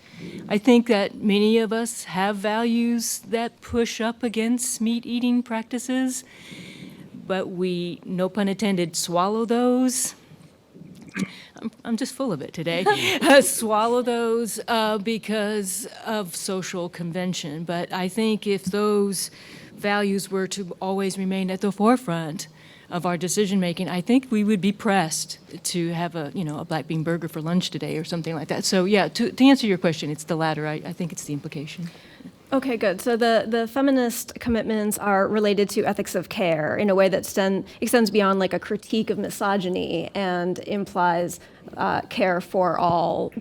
I think that many of us have values that push up against meat-eating practices, but we, no pun intended, swallow those. I'm just full of it today. Swallow those because of social convention. But I think if those values were to always remain at the forefront of our decision making, I think we would be pressed to have a black bean burger for lunch today or something like that. So yeah, to answer your question, it's the latter. I think it's the implication. Okay, good. So the feminist commitments are related to ethics of care in a way that extends beyond like a critique of misogyny and implies care for all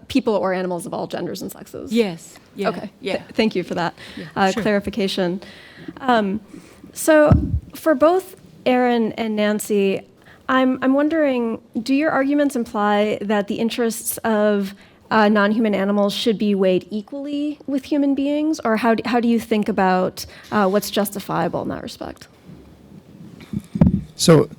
people or animals of all genders and sexes. Yes. Yeah. Okay. Yeah. Thank you for that Sure. clarification. So for both Erin and Nancy, I'm wondering, do your arguments imply that the interests of non-human animals should be weighed equally with human beings, or how do you think about what's justifiable in that respect? So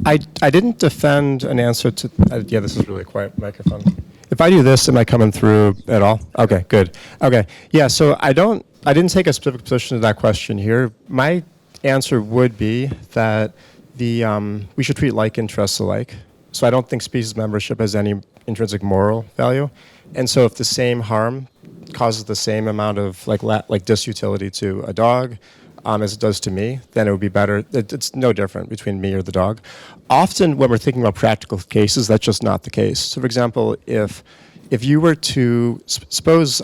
I didn't defend an answer to, yeah, this is really a quiet microphone. If I do this, am I coming through at all? Okay, good. Okay, yeah, so I didn't take a specific position to that question here. My answer would be that we should treat like interests alike. So I don't think species membership has any intrinsic moral value. And so if the same harm causes the same amount of like disutility to a dog as it does to me, then it would be better. It's no different between me or the dog. Often when we're thinking about practical cases, that's just not the case. So for example, if you were to, suppose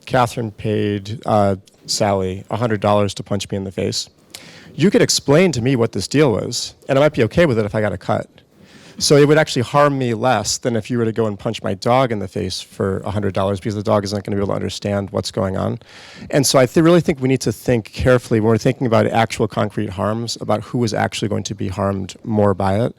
Catherine paid Sally $100 to punch me in the face, you could explain to me what this deal was, and I might be okay with it if I got a cut. So it would actually harm me less than if you were to go and punch my dog in the face for $100 because the dog isn't going to be able to understand what's going on. And so I really think we need to think carefully when we're thinking about actual concrete harms about who is actually going to be harmed more by it.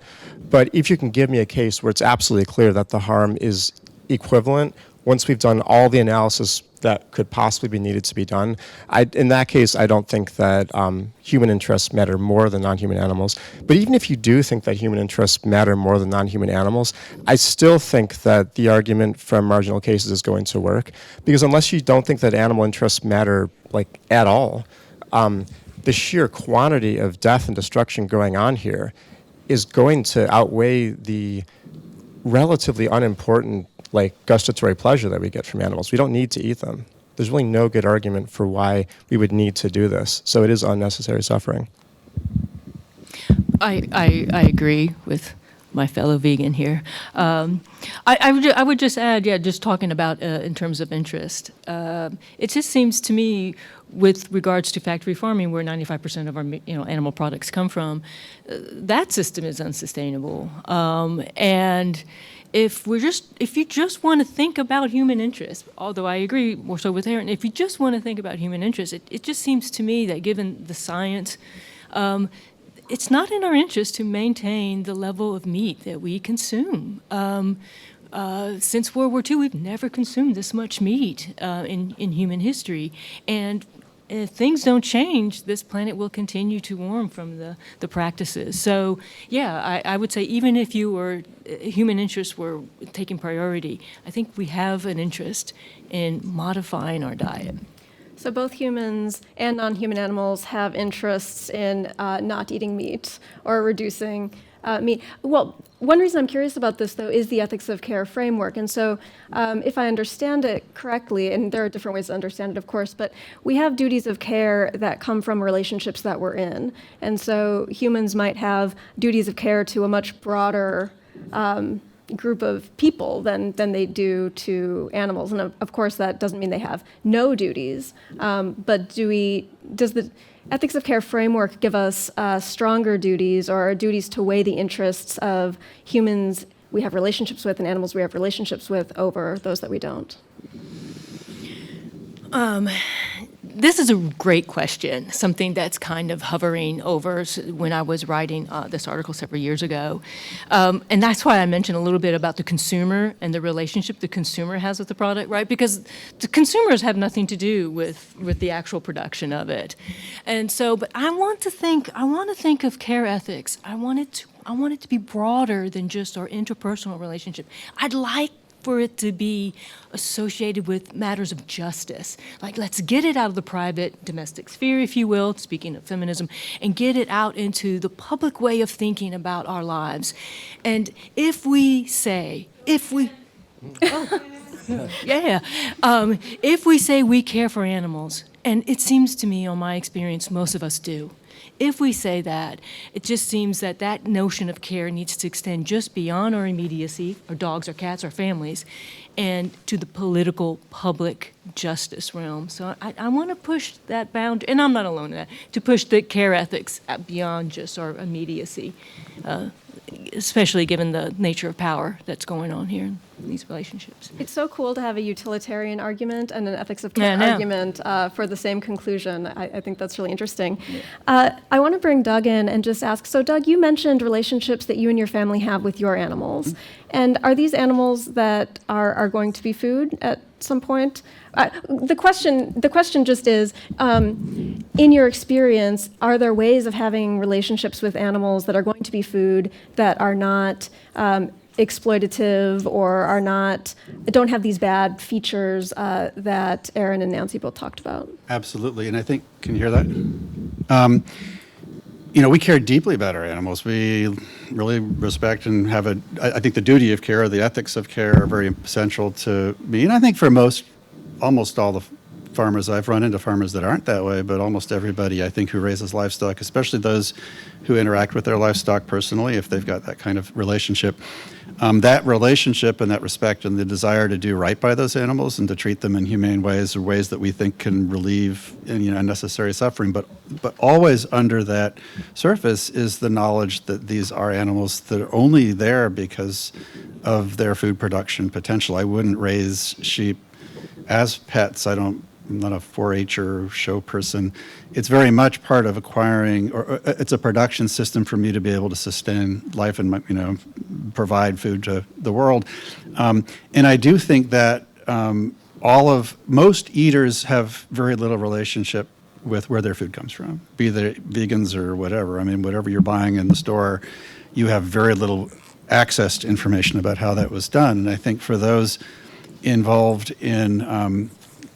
But if you can give me a case where it's absolutely clear that the harm is equivalent, once we've done all the analysis that could possibly be needed to be done, in that case, I don't think that human interests matter more than non-human animals. But even if you do think that human interests matter more than non-human animals, I still think that the argument from marginal cases is going to work. Because unless you don't think that animal interests matter like at all, the sheer quantity of death and destruction going on here is going to outweigh the relatively unimportant gustatory pleasure that we get from animals. We don't need to eat them. There's really no good argument for why we would need to do this. So it is unnecessary suffering. I agree with my fellow vegan here. I would just add, just talking about in terms of interest, it just seems to me with regards to factory farming, where 95% of our animal products come from, that system is unsustainable. And if you just want to think about human interest, although I agree more so with Erin, if you just want to think about human interest, it just seems to me that given the science, it's not in our interest to maintain the level of meat that we consume. Since World War II, we've never consumed this much meat in human history. And if things don't change, this planet will continue to warm from the practices. So, yeah, I would say even if human interests were taking priority, I think we have an interest in modifying our diet. So both humans and non-human animals have interests in not eating meat or reducing meat. Well, one reason I'm curious about this, though, is the ethics of care framework. And so if I understand it correctly, and there are different ways to understand it, of course, but we have duties of care that come from relationships that we're in. And so humans might have duties of care to a much broader group of people than they do to animals. And of course, that doesn't mean they have no duties. But does the ethics of care framework give us stronger duties or duties to weigh the interests of humans we have relationships with and animals we have relationships with over those that we don't? This is a great question, something that's kind of hovering over when I was writing this article several years ago. And that's why I mentioned a little bit about the consumer and the relationship the consumer has with the product, right? Because the consumers have nothing to do with the actual production of it. And so, but I want to think of care ethics. I want it to be broader than just our interpersonal relationship. I'd like for it to be associated with matters of justice. Like, let's get it out of the private domestic sphere, if you will, speaking of feminism, and get it out into the public way of thinking about our lives. And if we say we care for animals, and it seems to me, on my experience, most of us do. If we say that, it just seems that that notion of care needs to extend just beyond our immediacy, our dogs, our cats, our families, and to the political, public justice realm. So I want to push that boundary, and I'm not alone in that, to push the care ethics beyond just our immediacy, especially given the nature of power that's going on here in these relationships. It's so cool to have a utilitarian argument and an ethics of care argument for the same conclusion. I think that's really interesting. Yeah. I want to bring Doug in and just ask, so Doug, you mentioned relationships that you and your family have with your animals. Mm-hmm. And are these animals that are going to be food at some point? The question just is, in your experience, are there ways of having relationships with animals that are going to be food that are not exploitative or don't have these bad features that Aaron and Nancy both talked about? Absolutely, and I think, can you hear that? We care deeply about our animals. We really respect and have I think the duty of care, the ethics of care are very essential to me. And I think for almost all the farmers, I've run into farmers that aren't that way, but almost everybody, I think, who raises livestock, especially those who interact with their livestock personally, if they've got that kind of relationship, that relationship and that respect and the desire to do right by those animals and to treat them in humane ways or ways that we think can relieve unnecessary suffering. But always under that surface is the knowledge that these are animals that are only there because of their food production potential. I wouldn't raise sheep as pets. I'm not a 4-H or show person. It's very much part of acquiring, or it's a production system for me to be able to sustain life and provide food to the world. And I do think that most eaters have very little relationship with where their food comes from, be they vegans or whatever. I mean, whatever you're buying in the store, you have very little access to information about how that was done. And I think for those involved in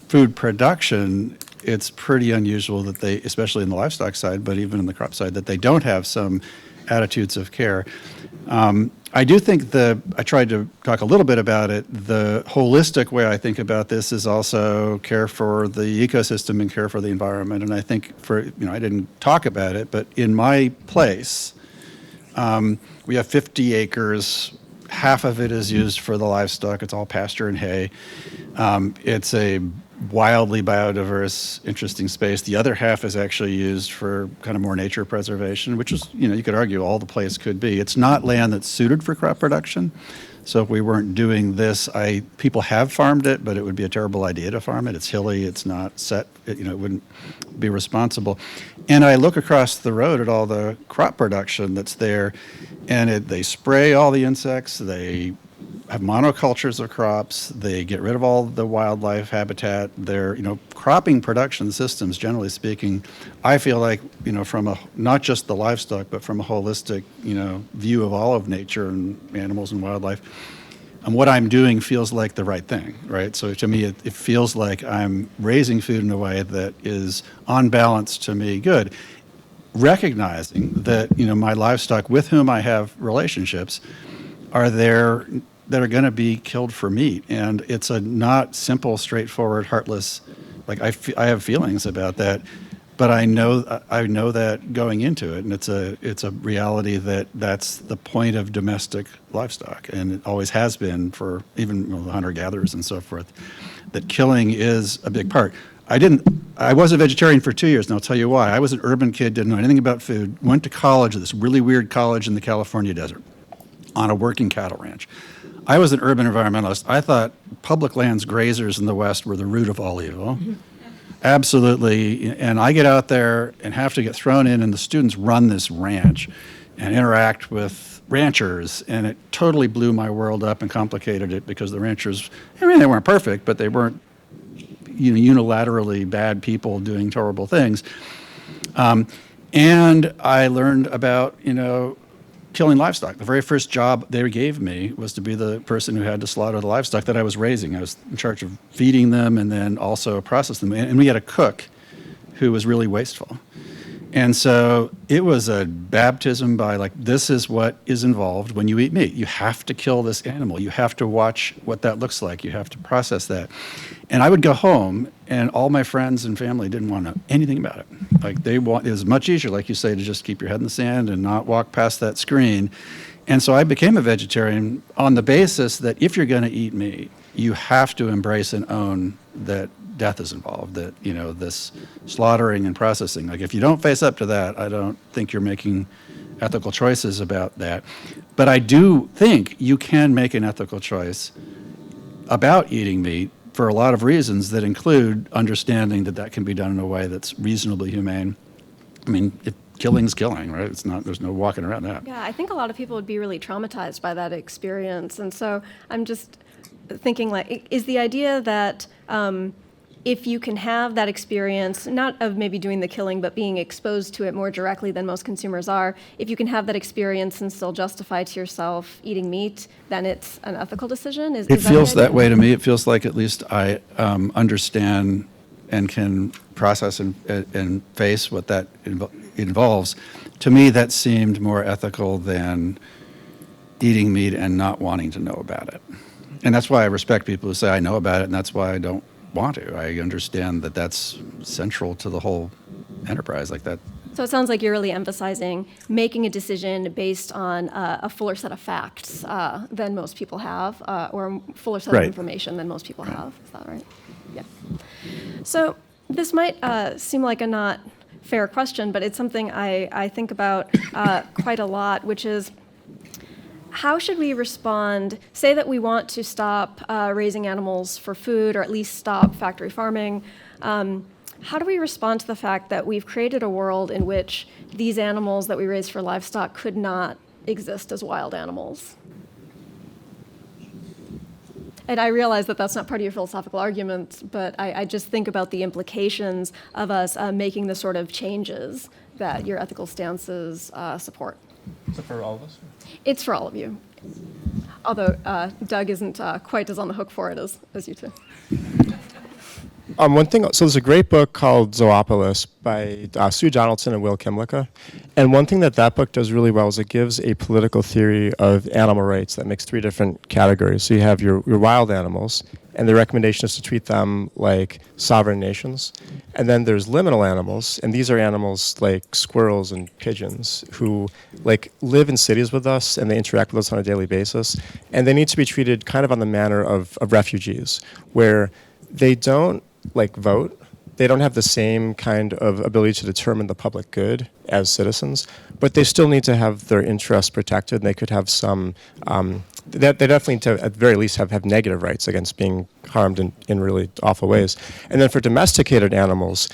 food production, it's pretty unusual that they, especially in the livestock side, but even in the crop side, that they don't have some attitudes of care. I do think I tried to talk a little bit about it. The holistic way I think about this is also care for the ecosystem and care for the environment. And I think I didn't talk about it, but in my place, we have 50 acres. Half of it is used for the livestock. It's all pasture and hay. It's a wildly biodiverse, interesting space. The other half is actually used for kind of more nature preservation, which is, you could argue all the place could be. It's not land that's suited for crop production. So if we weren't doing this, people have farmed it, but it would be a terrible idea to farm it. It's hilly, it's not set, it wouldn't be responsible. And I look across the road at all the crop production that's there, and they spray all the insects, they have monocultures of crops. They get rid of all the wildlife habitat. Their, cropping production systems, generally speaking, I feel like, from not just the livestock, but from a holistic, view of all of nature and animals and wildlife, and what I'm doing feels like the right thing, right? So to me, it feels like I'm raising food in a way that is, on balance, to me, good. Recognizing that, my livestock with whom I have relationships are there that are going to be killed for meat. And it's a not simple, straightforward, heartless, like I have feelings about that. But I know that going into it, and it's a reality that's the point of domestic livestock, and it always has been for even the hunter-gatherers and so forth, that killing is a big part. I was a vegetarian for 2 years, and I'll tell you why. I was an urban kid, didn't know anything about food, went to college, this really weird college in the California desert, on a working cattle ranch. I was an urban environmentalist. I thought public lands grazers in the West were the root of all evil. Absolutely. And I get out there and have to get thrown in, and the students run this ranch and interact with ranchers, and it totally blew my world up and complicated it, because the ranchers, they weren't perfect, but they weren't unilaterally bad people doing terrible things. And I learned about, killing livestock. The very first job they gave me was to be the person who had to slaughter the livestock that I was raising. I was in charge of feeding them and then also process them. And we had a cook who was really wasteful. And so it was a baptism by, like, this is what is involved when you eat meat. You have to kill this animal. You have to watch what that looks like. You have to process that. And I would go home, and all my friends and family didn't want to know anything about it. Like, it was much easier, like you say, to just keep your head in the sand and not walk past that screen. And so I became a vegetarian on the basis that if you're going to eat meat, you have to embrace and own that death is involved, that, this slaughtering and processing. Like, if you don't face up to that, I don't think you're making ethical choices about that. But I do think you can make an ethical choice about eating meat for a lot of reasons that include understanding that can be done in a way that's reasonably humane. I mean, killing's killing, right? There's no walking around that. Yeah, I think a lot of people would be really traumatized by that experience. And so I'm just thinking, like, is the idea that if you can have that experience, not of maybe doing the killing, but being exposed to it more directly than most consumers are, if you can have that experience and still justify to yourself eating meat, then it's an ethical decision? It feels that way to me. It feels like at least I understand and can process and face what that involves. To me, that seemed more ethical than eating meat and not wanting to know about it. And that's why I respect people who say, I know about it, and that's why I don't want to. I understand that that's central to the whole enterprise like that. So it sounds like you're really emphasizing making a decision based on a fuller set of facts than most people have, or a fuller set of information than most people have. Is that right? Yeah. So this might seem like a not fair question, but it's something I think about quite a lot, which is, how should we respond? Say that we want to stop raising animals for food, or at least stop factory farming. How do we respond to the fact that we've created a world in which these animals that we raise for livestock could not exist as wild animals? And I realize that that's not part of your philosophical argument, but I just think about the implications of us making the sort of changes that your ethical stances support. Is it for all of us? It's for all of you. Although Doug isn't quite as on the hook for it as you two. One thing, so there's a great book called Zoopolis by Sue Donaldson and Will Kimlicka. And one thing that book does really well is it gives a political theory of animal rights that makes 3 different categories. So you have your wild animals, and the recommendation is to treat them like sovereign nations. And then there's liminal animals, and these are animals like squirrels and pigeons who live in cities with us, and they interact with us on a daily basis. And they need to be treated kind of on the manner of refugees, where they don't vote. They don't have the same kind of ability to determine the public good as citizens, but they still need to have their interests protected, and they could have some, they definitely need to, at the very least, have negative rights against being harmed in really awful ways. And then for domesticated animals,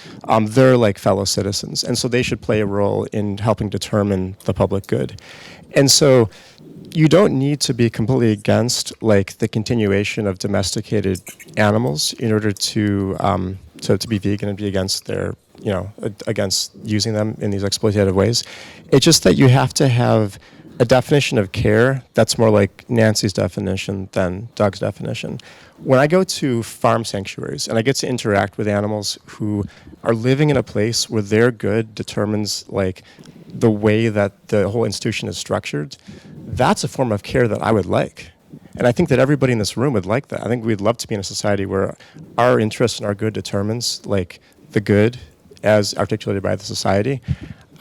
they're like fellow citizens, and so they should play a role in helping determine the public good. And so, you don't need to be completely against like the continuation of domesticated animals in order to be vegan and be against their, against using them in these exploitative ways. It's just that you have to have a definition of care that's more like Nancy's definition than Doug's definition. When I go to farm sanctuaries and I get to interact with animals who are living in a place where their good determines like the way that the whole institution is structured, that's a form of care that I would like. And I think that everybody in this room would like that. I think we'd love to be in a society where our interest and our good determines like the good as articulated by the society.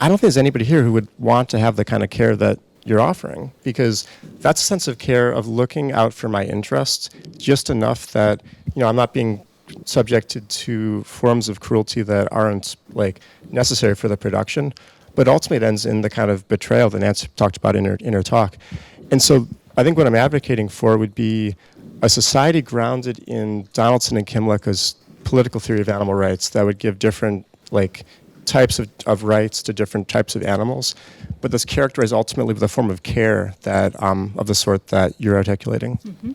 I don't think there's anybody here who would want to have the kind of care that you're offering, because that's a sense of care of looking out for my interests just enough that, I'm not being subjected to forms of cruelty that aren't like necessary for the production, but ultimately it ends in the kind of betrayal that Nancy talked about in her talk. And so I think what I'm advocating for would be a society grounded in Donaldson and Kimlicka's political theory of animal rights that would give different like types of rights to different types of animals, but that's characterized ultimately with a form of care that of the sort that you're articulating. Mm-hmm.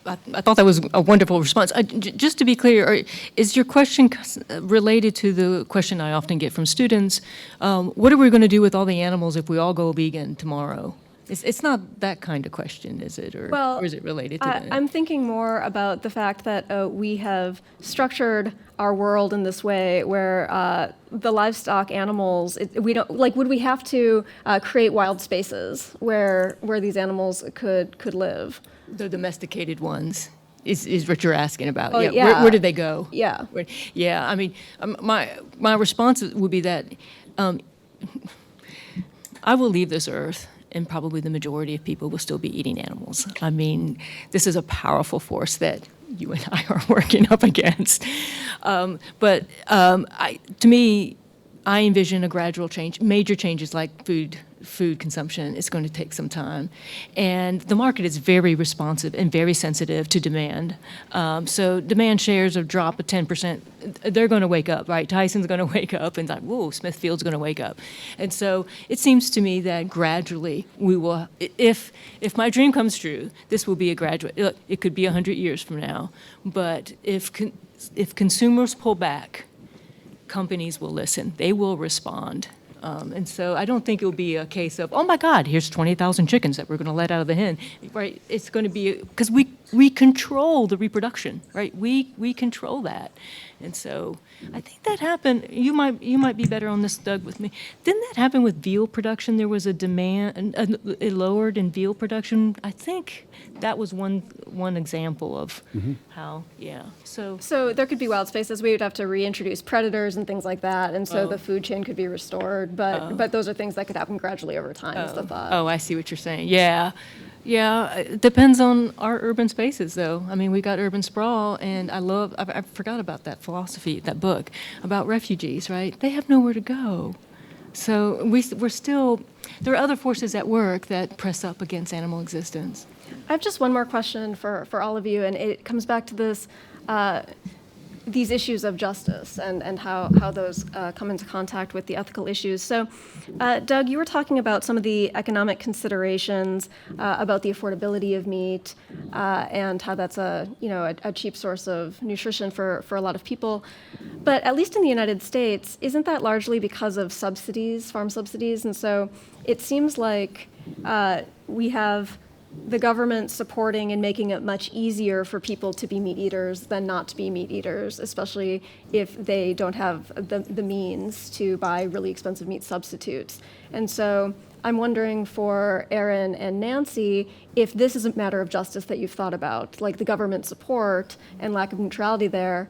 I thought that was a wonderful response. Just to be clear, is your question related to the question I often get from students, what are we going to do with all the animals if we all go vegan tomorrow? It's not that kind of question, is it? Or is it related to that? I'm thinking more about the fact that we have structured our world in this way where the livestock animals, we don't, like, would we have to create wild spaces where these animals could live? The domesticated ones is what you're asking about. Oh, yeah. yeah. Where did they go? Yeah. Yeah, I mean, my response would be that I will leave this earth, and probably the majority of people will still be eating animals. I mean, this is a powerful force that you and I are working up against. To me, I envision a gradual change. Major changes like food consumption is going to take some time. And the market is very responsive and very sensitive to demand. So demand shares have dropped 10%. They're going to wake up, right? Tyson's going to wake up and like, whoa, Smithfield's going to wake up. And so it seems to me that gradually we will, if my dream comes true, this will be a gradual, it could be 100 years from now. But if consumers pull back, companies will listen. They will respond. And so I don't think it will be a case of, oh my God, here's 20,000 chickens that we're going to let out of the hen, right? It's going to be, because we control the reproduction, right? We control that. And so I think that happened, you might be better on this, Doug, with me. Didn't that happen with veal production? There was a demand, it lowered in veal production. I think that was one example of how, yeah. So there could be wild spaces. We would have to reintroduce predators and things like that, and so the food chain could be restored. But those are things that could happen gradually over time. Is the thought? Oh, I see what you're saying. Yeah. Yeah, it depends on our urban spaces, though. I mean, we got urban sprawl, and I forgot about that philosophy, that book about refugees, right? They have nowhere to go. So we're still, there are other forces at work that press up against animal existence. I have just one more question for all of you, and it comes back to this, these issues of justice and how those come into contact with the ethical issues. So, Doug, you were talking about some of the economic considerations about the affordability of meat and how that's a cheap source of nutrition for a lot of people. But at least in the United States, isn't that largely because of subsidies, farm subsidies? And so it seems like we have the government supporting and making it much easier for people to be meat eaters than not to be meat eaters, especially if they don't have the means to buy really expensive meat substitutes. And so I'm wondering for Erin and Nancy, if this is a matter of justice that you've thought about, like the government support and lack of neutrality there.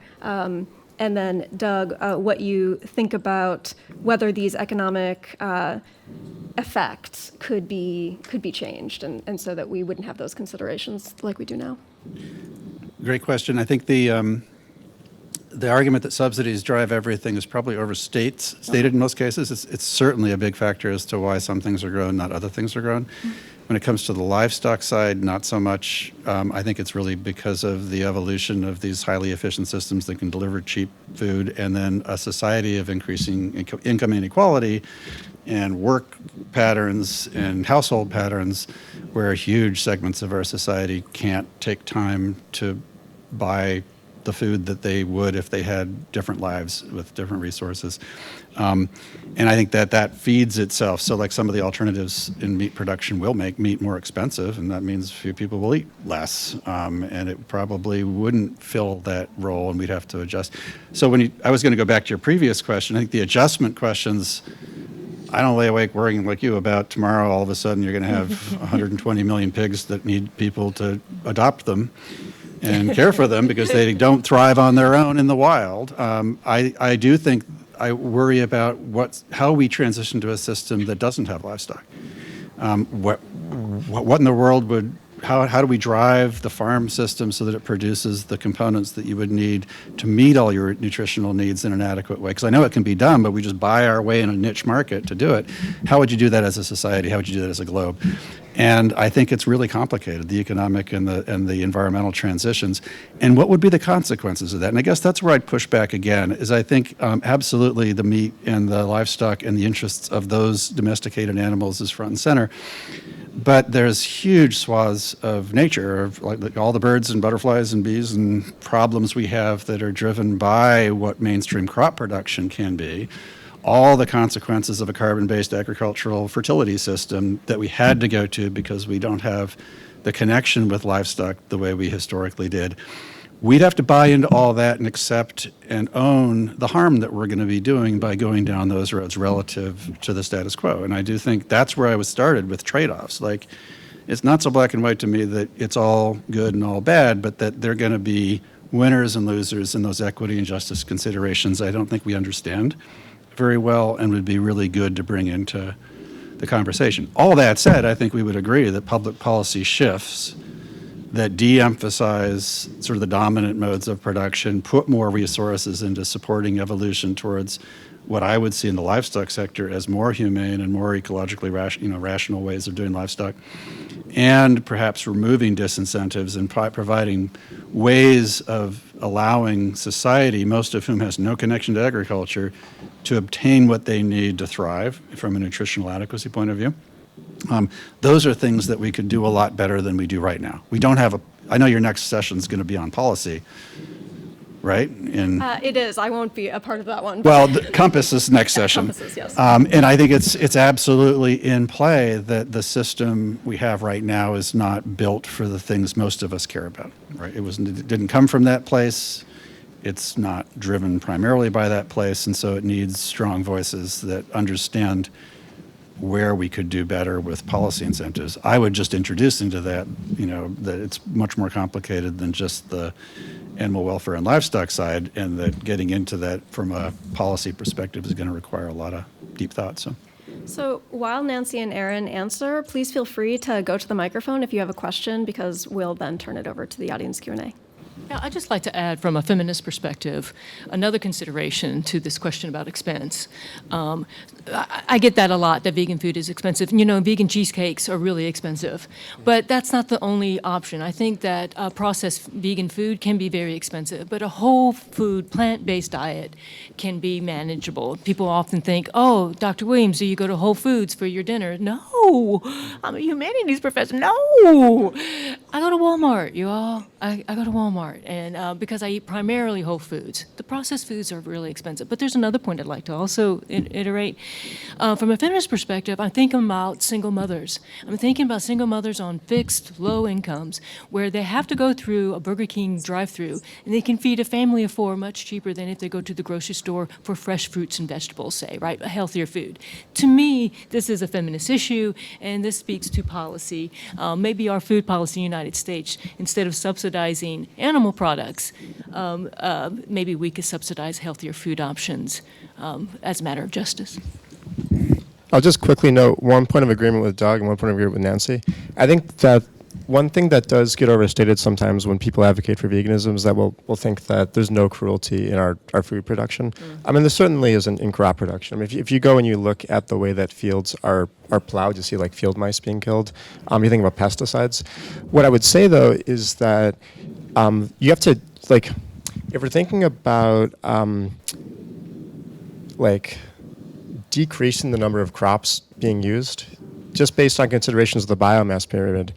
And then Doug, what you think about whether these economic effects could be changed, and so that we wouldn't have those considerations like we do now. Great question. I think the argument that subsidies drive everything is probably stated in most cases. It's certainly a big factor as to why some things are grown, not other things are grown. When it comes to the livestock side, not so much. I think it's really because of the evolution of these highly efficient systems that can deliver cheap food, and then a society of increasing income inequality and work patterns and household patterns where huge segments of our society can't take time to buy the food that they would if they had different lives with different resources. And I think that feeds itself. So like some of the alternatives in meat production will make meat more expensive, and that means few people will eat less. And it probably wouldn't fill that role, and we'd have to adjust. So I was going to go back to your previous question. I think the adjustment questions, I don't lay awake worrying like you about tomorrow all of a sudden you're going to have 120 million pigs that need people to adopt them and care for them because they don't thrive on their own in the wild. I do think I worry about how we transition to a system that doesn't have livestock. What in the world how do we drive the farm system so that it produces the components that you would need to meet all your nutritional needs in an adequate way? Because I know it can be done, but we just buy our way in a niche market to do it. How would you do that as a society? How would you do that as a globe? And I think it's really complicated, the economic and the environmental transitions. And what would be the consequences of that? And I guess that's where I'd push back again, is I think absolutely the meat and the livestock and the interests of those domesticated animals is front and center. But there's huge swaths of nature, of like all the birds and butterflies and bees and problems we have that are driven by what mainstream crop production can be. All the consequences of a carbon-based agricultural fertility system that we had to go to because we don't have the connection with livestock the way we historically did. We'd have to buy into all that and accept and own the harm that we're going to be doing by going down those roads relative to the status quo. And I do think that's where I was started with trade-offs. Like, it's not so black and white to me that it's all good and all bad, but that they're going to be winners and losers in those equity and justice considerations I don't think we understand very well and would be really good to bring into the conversation. All that said, I think we would agree that public policy shifts that de-emphasize sort of the dominant modes of production, put more resources into supporting evolution towards what I would see in the livestock sector as more humane and more ecologically rational ways of doing livestock, and perhaps removing disincentives and providing ways of allowing society, most of whom has no connection to agriculture, to obtain what they need to thrive from a nutritional adequacy point of view. Those are things that we could do a lot better than we do right now. We don't have I know your next session is going to be on policy, right? It is. I won't be a part of that one. Well, the COMPAS is next session. COMPAS is, yes. And I think it's absolutely in play that the system we have right now is not built for the things most of us care about, right? It didn't come from that place. It's not driven primarily by that place, and so it needs strong voices that understand where we could do better with policy incentives. I would just introduce into that, that it's much more complicated than just the animal welfare and livestock side, and that getting into that from a policy perspective is going to require a lot of deep thought. So while Nancy and Aaron answer, please feel free to go to the microphone if you have a question, because we'll then turn it over to the audience Q&A. Yeah, I'd just like to add, from a feminist perspective, another consideration to this question about expense. I get that a lot, that vegan food is expensive. Vegan cheesecakes are really expensive. But that's not the only option. I think that processed vegan food can be very expensive, but a whole food, plant-based diet can be manageable. People often think, oh, Dr. Williams, do you go to Whole Foods for your dinner? No, I'm a humanities professor. No, I go to Walmart, you all. I go to Walmart, and because I eat primarily whole foods. The processed foods are really expensive. But there's another point I'd like to also iterate. From a feminist perspective, I'm thinking about single mothers. I'm thinking about single mothers on fixed, low incomes, where they have to go through a Burger King drive-through, and they can feed a family of 4 much cheaper than if they go to the grocery store for fresh fruits and vegetables, say, right? A healthier food. To me, this is a feminist issue, and this speaks to policy. Maybe our food policy in the United States, instead of subsidizing animal products, maybe we could subsidize healthier food options as a matter of justice. I'll just quickly note one point of agreement with Doug and one point of agreement with Nancy. I think that one thing that does get overstated sometimes when people advocate for veganism is that we'll think that there's no cruelty in our food production. I mean, there certainly isn't in crop production. I mean, if you go and you look at the way that fields are plowed, you see like field mice being killed. You think about pesticides. What I would say, though, is that you have to, if we're thinking about decreasing the number of crops being used, just based on considerations of the biomass pyramid,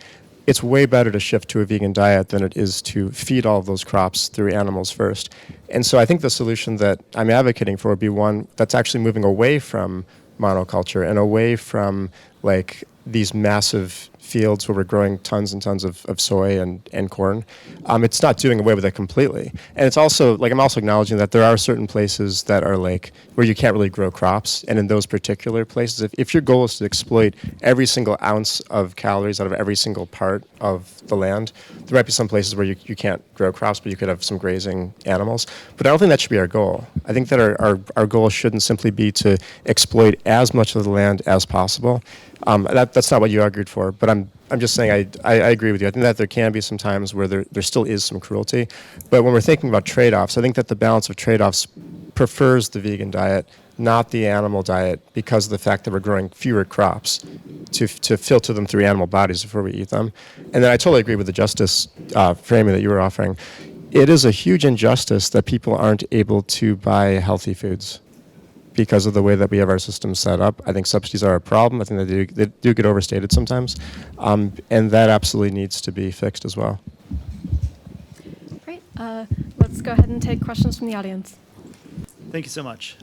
it's way better to shift to a vegan diet than it is to feed all of those crops through animals first. And so I think the solution that I'm advocating for would be one that's actually moving away from monoculture and away from like these massive fields where we're growing tons and tons of soy and corn. It's not doing away with it completely. And it's also, like, I'm also acknowledging that there are certain places that are like where you can't really grow crops. And in those particular places, if your goal is to exploit every single ounce of calories out of every single part of the land, there might be some places where you can't grow crops, but you could have some grazing animals. But I don't think that should be our goal. I think that our goal shouldn't simply be to exploit as much of the land as possible. That's not what you argued for, but I'm just saying I agree with you. I think that there can be some times where there still is some cruelty, but when we're thinking about trade-offs, I think that the balance of trade-offs prefers the vegan diet, not the animal diet, because of the fact that we're growing fewer crops to filter them through animal bodies before we eat them. And then I totally agree with the justice framing that you were offering. It is a huge injustice that people aren't able to buy healthy foods because of the way that we have our system set up. I think subsidies are a problem. I think they do get overstated sometimes. And that absolutely needs to be fixed as well. Great. Let's go ahead and take questions from the audience. Thank you so much.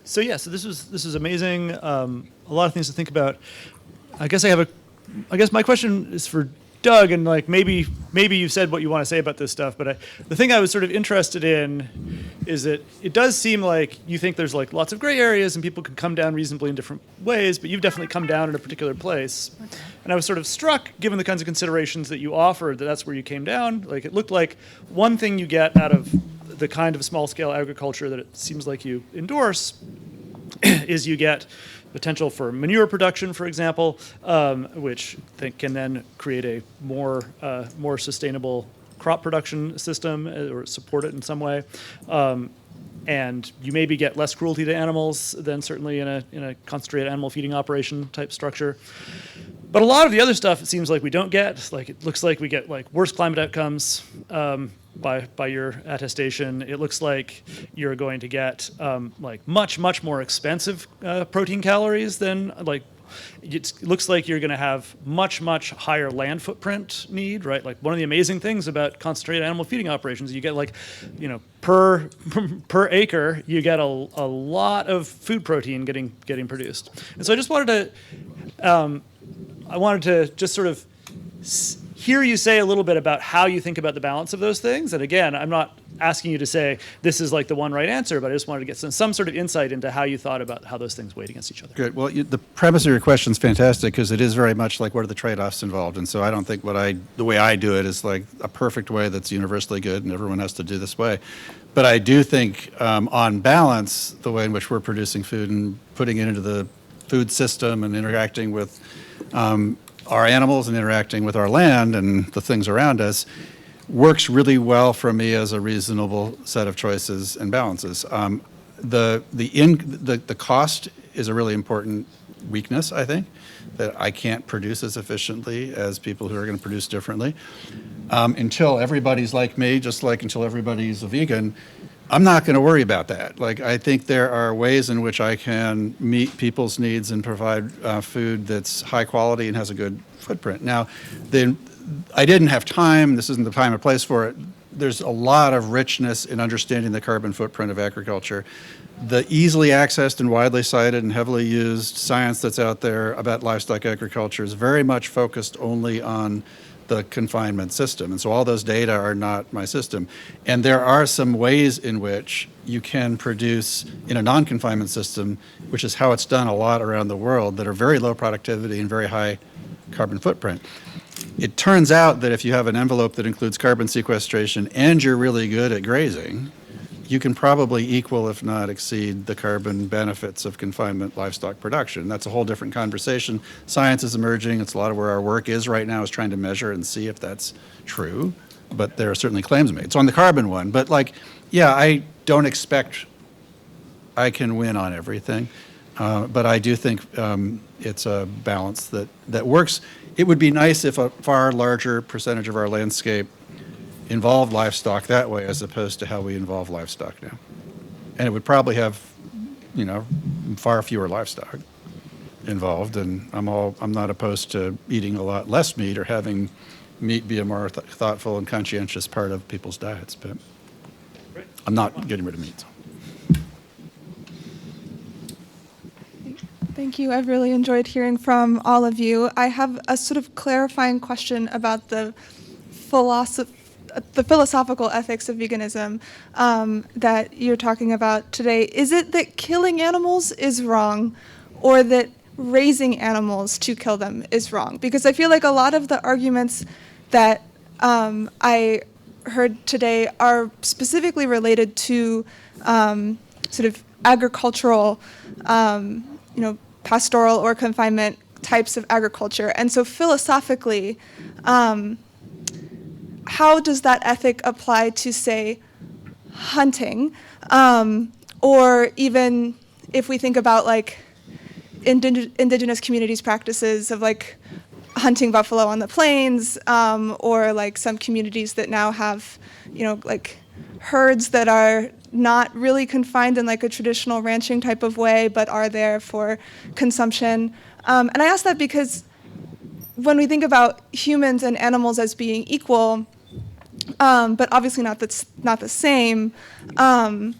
So this was amazing. A lot of things to think about. I guess my question is for Doug, and like maybe you've said what you want to say about this stuff, but the thing I was sort of interested in is that it does seem like you think there's like lots of gray areas and people can come down reasonably in different ways, but you've definitely come down in a particular place. And I was sort of struck, given the kinds of considerations that you offered, that's where you came down. Like it looked like one thing you get out of the kind of small-scale agriculture that it seems like you endorse is you get potential for manure production, for example, which can then create a more sustainable crop production system or support it in some way. And you maybe get less cruelty to animals than certainly in a concentrated animal feeding operation type structure. But a lot of the other stuff, it seems like we don't get. Like it looks like we get like worse climate outcomes by your attestation. It looks like you're going to get like much more expensive protein calories than like. It looks like you're going to have much higher land footprint need, right? Like one of the amazing things about concentrated animal feeding operations, you get like, per acre, you get a lot of food protein getting produced. And so I just wanted to just sort of hear you say a little bit about how you think about the balance of those things. And again, I'm not asking you to say this is like the one right answer, but I just wanted to get some sort of insight into how you thought about how those things weighed against each other. Good. Well, the premise of your question is fantastic because it is very much like what are the trade-offs involved. And so I don't think the way I do it is like a perfect way that's universally good and everyone has to do this way. But I do think on balance, the way in which we're producing food and putting it into the food system and interacting with our animals and interacting with our land and the things around us works really well for me as a reasonable set of choices and balances. The cost is a really important weakness, I think, that I can't produce as efficiently as people who are going to produce differently. Until everybody's like me, just like until everybody's a vegan, I'm not going to worry about that. Like, I think there are ways in which I can meet people's needs and provide food that's high quality and has a good footprint. Now, then I didn't have time. This isn't the time or place for it. There's a lot of richness in understanding the carbon footprint of agriculture. The easily accessed and widely cited and heavily used science that's out there about livestock agriculture is very much focused only on the confinement system. And so all those data are not my system. And there are some ways in which you can produce in a non-confinement system, which is how it's done a lot around the world, that are very low productivity and very high carbon footprint. It turns out that if you have an envelope that includes carbon sequestration and you're really good at grazing, you can probably equal, if not exceed, the carbon benefits of confinement livestock production. That's a whole different conversation. Science is emerging. It's a lot of where our work is right now, is trying to measure and see if that's true. But there are certainly claims made. So on the carbon one, but like, yeah, I don't expect I can win on everything. But I do think it's a balance that works. It would be nice if a far larger percentage of our landscape involved livestock that way as opposed to how we involve livestock now. And it would probably have, far fewer livestock involved, and I'm not opposed to eating a lot less meat or having meat be a more thoughtful and conscientious part of people's diets. But I'm not getting rid of meat. So. Thank you. I've really enjoyed hearing from all of you. I have a sort of clarifying question about the philosophical ethics of veganism that you're talking about today. Is it that killing animals is wrong, or that raising animals to kill them is wrong? Because I feel like a lot of the arguments that I heard today are specifically related to sort of agricultural, pastoral or confinement types of agriculture. And so philosophically, how does that ethic apply to, say, hunting? Or even if we think about like indigenous communities' practices of like hunting buffalo on the plains, or like some communities that now have, like herds that are not really confined in like a traditional ranching type of way, but are there for consumption. And I ask that because when we think about humans and animals as being equal, but obviously not the same, I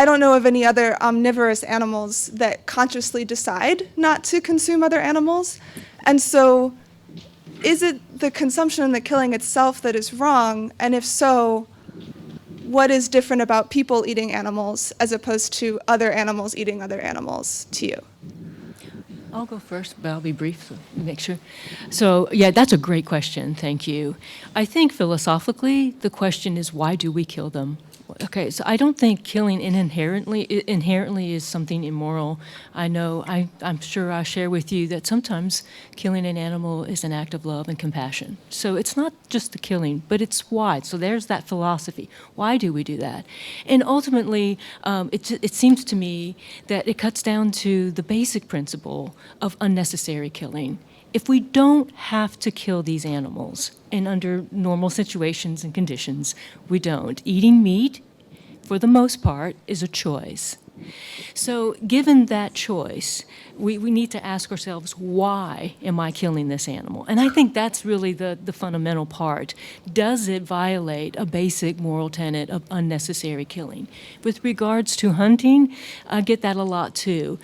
don't know of any other omnivorous animals that consciously decide not to consume other animals. And so is it the consumption and the killing itself that is wrong? And if so, what is different about people eating animals as opposed to other animals eating other animals to you? I'll go first, but I'll be brief so make sure. So, yeah, that's a great question. Thank you. I think philosophically, the question is, why do we kill them? Okay, so I don't think killing inherently is something immoral. I know, I'm sure I share with you that sometimes killing an animal is an act of love and compassion. So it's not just the killing, but it's why. So there's that philosophy. Why do we do that? And ultimately, it seems to me that it cuts down to the basic principle of unnecessary killing. If we don't have to kill these animals, and under normal situations and conditions, we don't. Eating meat, for the most part, is a choice. So given that choice, we need to ask ourselves, why am I killing this animal? And I think that's really the fundamental part. Does it violate a basic moral tenet of unnecessary killing? With regards to hunting, I get that a lot too.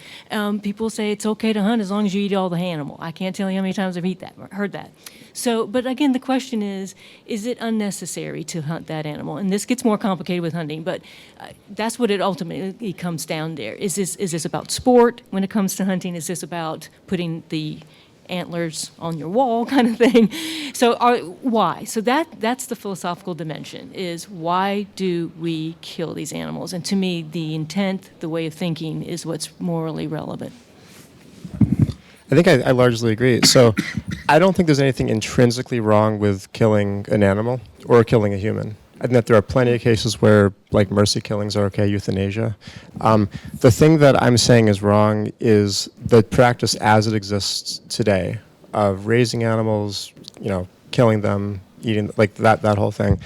People say it's okay to hunt as long as you eat all the animal. I can't tell you how many times I've heard that. So, but again, the question is it unnecessary to hunt that animal? And this gets more complicated with hunting, but that's what it ultimately comes down there. Is this about sport when it comes to hunting? Is this about putting the antlers on your wall kind of thing? So why? So that's the philosophical dimension, is why do we kill these animals? And to me, the intent, the way of thinking is what's morally relevant. I think I largely agree. So I don't think there's anything intrinsically wrong with killing an animal or killing a human. I think that there are plenty of cases where, like, mercy killings are okay, euthanasia. The thing that I'm saying is wrong is the practice as it exists today of raising animals, killing them, eating, like that whole thing.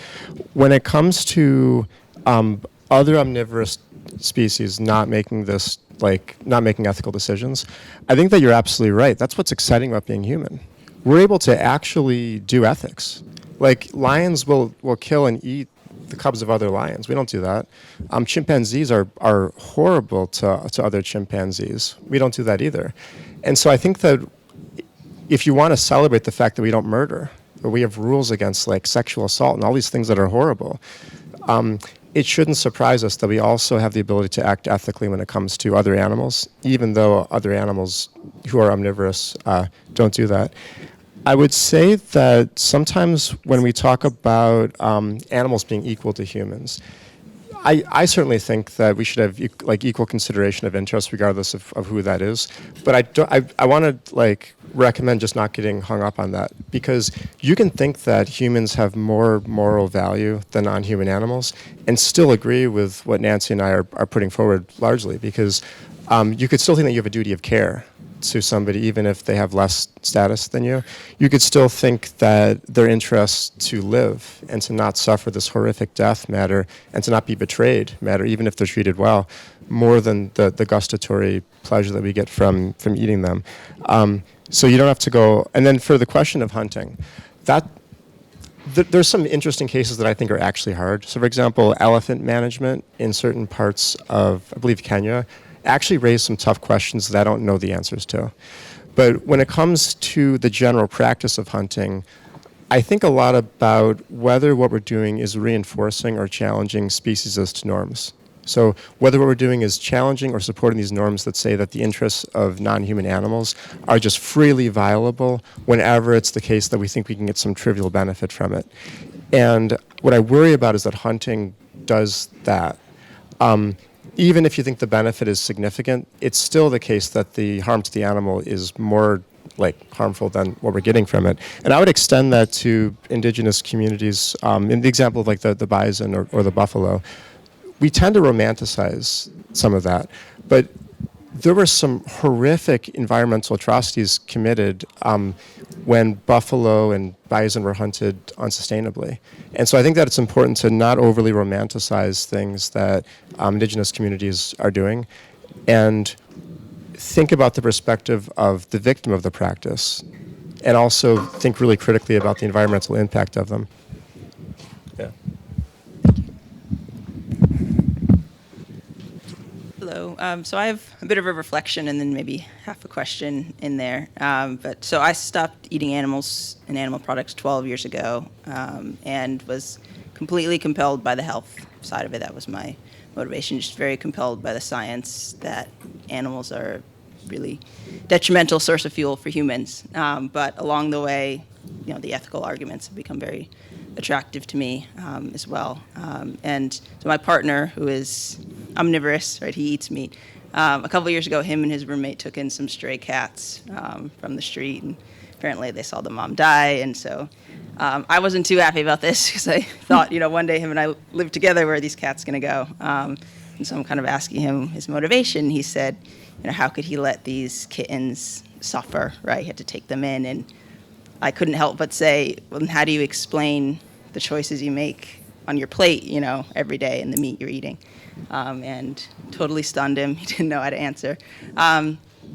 When it comes to other omnivorous species not making ethical decisions, I think that you're absolutely right. That's what's exciting about being human. We're able to actually do ethics. Like, lions will kill and eat the cubs of other lions. We don't do that. Chimpanzees are horrible to other chimpanzees. We don't do that either. And so I think that if you want to celebrate the fact that we don't murder, or we have rules against like sexual assault and all these things that are horrible, it shouldn't surprise us that we also have the ability to act ethically when it comes to other animals, even though other animals who are omnivorous don't do that. I would say that sometimes when we talk about animals being equal to humans, I certainly think that we should have equal consideration of interest regardless of who that is. But I want to recommend just not getting hung up on that, because you can think that humans have more moral value than non-human animals and still agree with what Nancy and I are putting forward largely, because you could still think that you have a duty of care. to somebody, even if they have less status than you, you could still think that their interest to live and to not suffer this horrific death matter and to not be betrayed matter, even if they're treated well, more than the gustatory pleasure that we get from eating them. So you don't have to go. And then for the question of hunting, there's some interesting cases that I think are actually hard. So for example, elephant management in certain parts of, I believe, Kenya, actually raised some tough questions that I don't know the answers to. But when it comes to the general practice of hunting, I think a lot about whether what we're doing is reinforcing or challenging speciesist norms. So whether what we're doing is challenging or supporting these norms that say that the interests of non-human animals are just freely violable whenever it's the case that we think we can get some trivial benefit from it. And what I worry about is that hunting does that. Even if you think the benefit is significant, it's still the case that the harm to the animal is more harmful than what we're getting from it. And I would extend that to indigenous communities. In the example of the bison or the buffalo, we tend to romanticize some of that, but there were some horrific environmental atrocities committed when buffalo and bison were hunted unsustainably. And so I think that it's important to not overly romanticize things that indigenous communities are doing and think about the perspective of the victim of the practice and also think really critically about the environmental impact of them. Yeah. Hello. So I have a bit of a reflection and then maybe half a question in there. So I stopped eating animals and animal products 12 years ago and was completely compelled by the health side of it. That was my motivation, just very compelled by the science that animals are a really detrimental source of fuel for humans. But along the way, the ethical arguments have become very attractive to me as well. And so my partner, who is omnivorous, right, he eats meat. A couple of years ago, him and his roommate took in some stray cats from the street, and apparently they saw the mom die. And so I wasn't too happy about this because I thought, one day him and I live together, where are these cats going to go? And so I'm kind of asking him his motivation. He said, how could he let these kittens suffer, right? He had to take them in, and I couldn't help but say, well, how do you explain the choices you make on your plate, every day and the meat you're eating? And totally stunned him. He didn't know how to answer.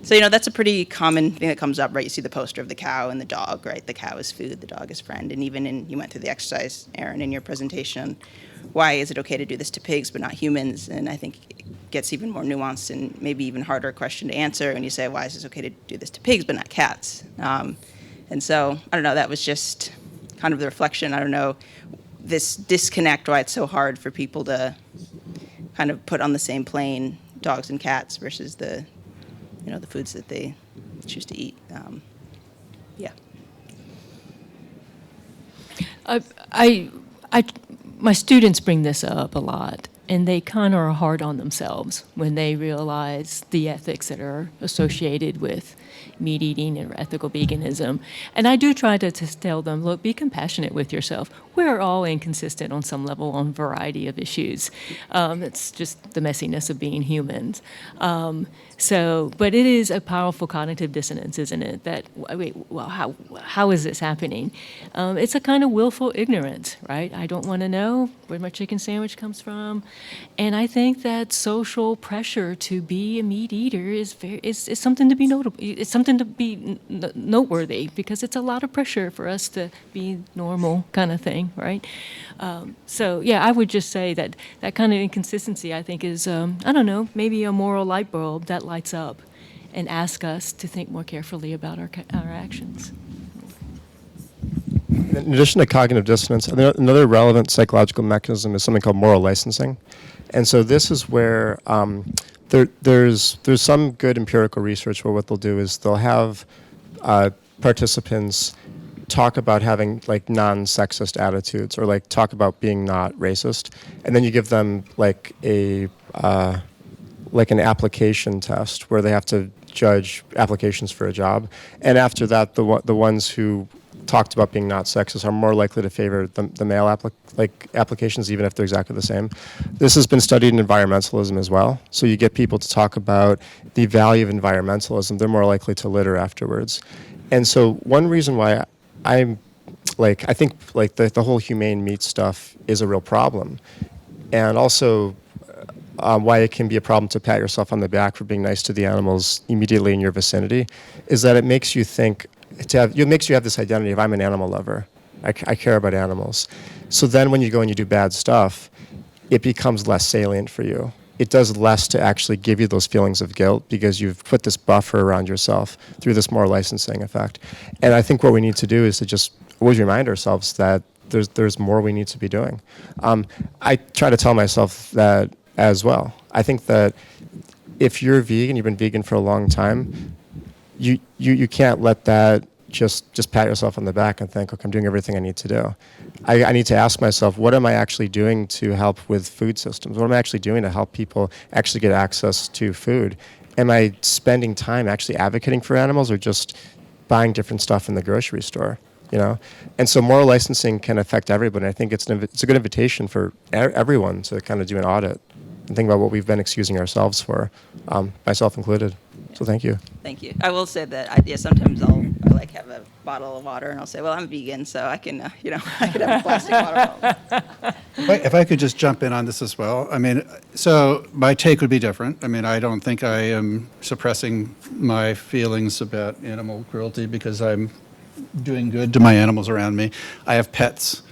So, that's a pretty common thing that comes up, right? You see the poster of the cow and the dog, right? The cow is food, the dog is friend. And even you went through the exercise, Aaron, in your presentation, why is it okay to do this to pigs but not humans? And I think it gets even more nuanced and maybe even harder question to answer when you say, why is this okay to do this to pigs but not cats? And so, I don't know, that was just kind of the reflection. I don't know, this disconnect, why it's so hard for people to kind of put on the same plane dogs and cats versus the foods that they choose to eat. Yeah. My students bring this up a lot, and they kind of are hard on themselves when they realize the ethics that are associated with meat eating and ethical veganism. And I do try to tell them, look, be compassionate with yourself. We're all inconsistent on some level on a variety of issues. It's just the messiness of being humans. But it is a powerful cognitive dissonance, isn't it? That, how is this happening? It's a kind of willful ignorance, right? I don't want to know where my chicken sandwich comes from. And I think that social pressure to be a meat eater is something to be notable. It's something to be noteworthy, because it's a lot of pressure for us to be normal kind of thing, right? I would just say that kind of inconsistency, I think, is, maybe a moral light bulb that lights up and asks us to think more carefully about our actions. In addition to cognitive dissonance, another relevant psychological mechanism is something called moral licensing. And so this is where there's some good empirical research where what they'll do is they'll have participants talk about having non-sexist attitudes, or talk about being not racist, and then you give them an application test where they have to judge applications for a job, and after that the ones who talked about being not sexist are more likely to favor the male applications, even if they're exactly the same. This has been studied in environmentalism as well. So you get people to talk about the value of environmentalism, they're more likely to litter afterwards. And so one reason why I think the whole humane meat stuff is a real problem. And also why it can be a problem to pat yourself on the back for being nice to the animals immediately in your vicinity is that it makes you think, it makes you have this identity of I'm an animal lover. I care about animals. So then when you go and you do bad stuff, it becomes less salient for you. It does less to actually give you those feelings of guilt because you've put this buffer around yourself through this moral licensing effect. And I think what we need to do is to just always remind ourselves that there's more we need to be doing. I try to tell myself that as well. I think that if you're vegan, you've been vegan for a long time, you can't let that just pat yourself on the back and think, okay, I'm doing everything I need to do. I need to ask myself, what am I actually doing to help with food systems? What am I actually doing to help people actually get access to food? Am I spending time actually advocating for animals or just buying different stuff in the grocery store? You know, and so moral licensing can affect everybody. I think it's a good invitation for everyone to kind of do an audit and think about what we've been excusing ourselves for, myself included. So thank you. Thank you. I will say that sometimes I like have a bottle of water and I'll say, well, I'm vegan, so I can, I could have a plastic bottle. If I could just jump in on this as well. I mean, so my take would be different. I mean, I don't think I am suppressing my feelings about animal cruelty because I'm doing good to my animals around me. I have pets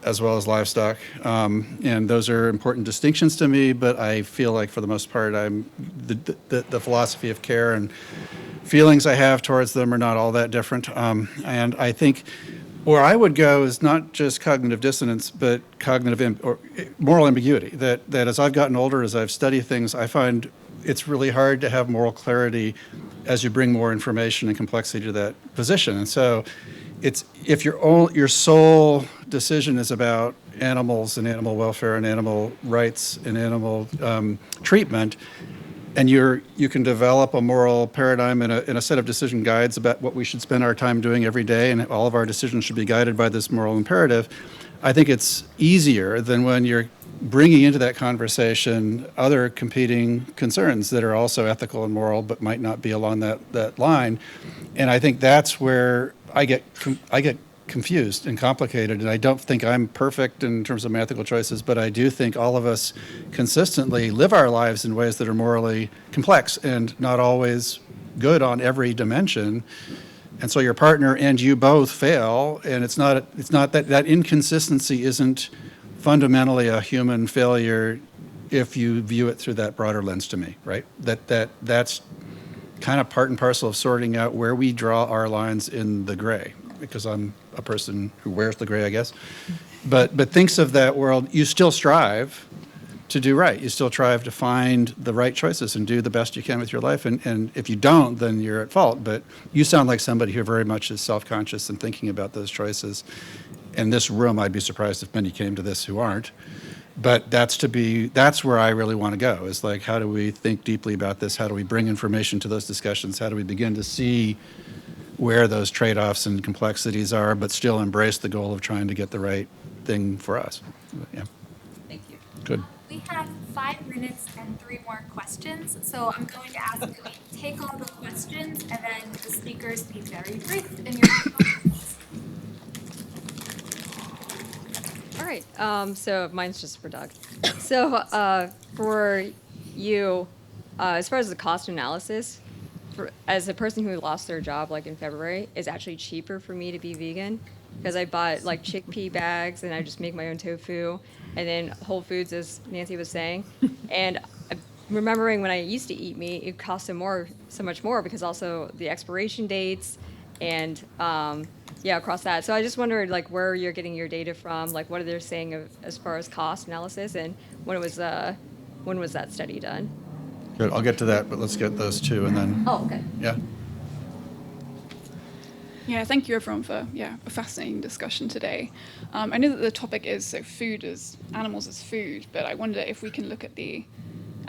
as well as livestock, and those are important distinctions to me, but I feel like for the most part, the philosophy of care and feelings I have towards them are not all that different. And I think where I would go is not just cognitive dissonance, but cognitive or moral ambiguity, that as I've gotten older, as I've studied things, I find it's really hard to have moral clarity as you bring more information and complexity to that position. And so it's if your sole decision is about animals and animal welfare and animal rights and animal treatment, and you can develop a moral paradigm and a set of decision guides about what we should spend our time doing every day, and all of our decisions should be guided by this moral imperative, I think it's easier than when you're bringing into that conversation other competing concerns that are also ethical and moral but might not be along that line. And I think that's where I get confused and complicated, and I don't think I'm perfect in terms of my ethical choices, but I do think all of us consistently live our lives in ways that are morally complex and not always good on every dimension. And so your partner and you both fail, and it's not that inconsistency isn't fundamentally a human failure if you view it through that broader lens to me, right? That's kind of part and parcel of sorting out where we draw our lines in the gray, because I'm a person who wears the gray, I guess. But thinks of that world, you still strive to do right. You still strive to find the right choices and do the best you can with your life. And if you don't, then you're at fault. But you sound like somebody who very much is self-conscious and thinking about those choices. In this room, I'd be surprised if many came to this who aren't. But that's where I really want to go, is like, how do we think deeply about this? How do we bring information to those discussions? How do we begin to see where those trade-offs and complexities are, but still embrace the goal of trying to get the right thing for us? Yeah. Thank you. Good. We have 5 minutes and 3 more questions, so I'm going to ask that we take all the questions and then the speakers be very brief in your comments. All right, so mine's just for Doug. So for you, as far as the cost analysis, as a person who lost their job like in February, it's actually cheaper for me to be vegan because I bought like chickpea bags and I just make my own tofu, and then Whole Foods, as Nancy was saying. And remembering when I used to eat meat, it cost so much more because also the expiration dates and across that. So I just wondered like where you're getting your data from, like what are they saying as far as cost analysis, and when was that study done? Good. I'll get to that, but let's get those two and then. Oh, okay. Yeah. Yeah, thank you everyone for a fascinating discussion today. I know that the topic is food as animals as food, but I wonder if we can look at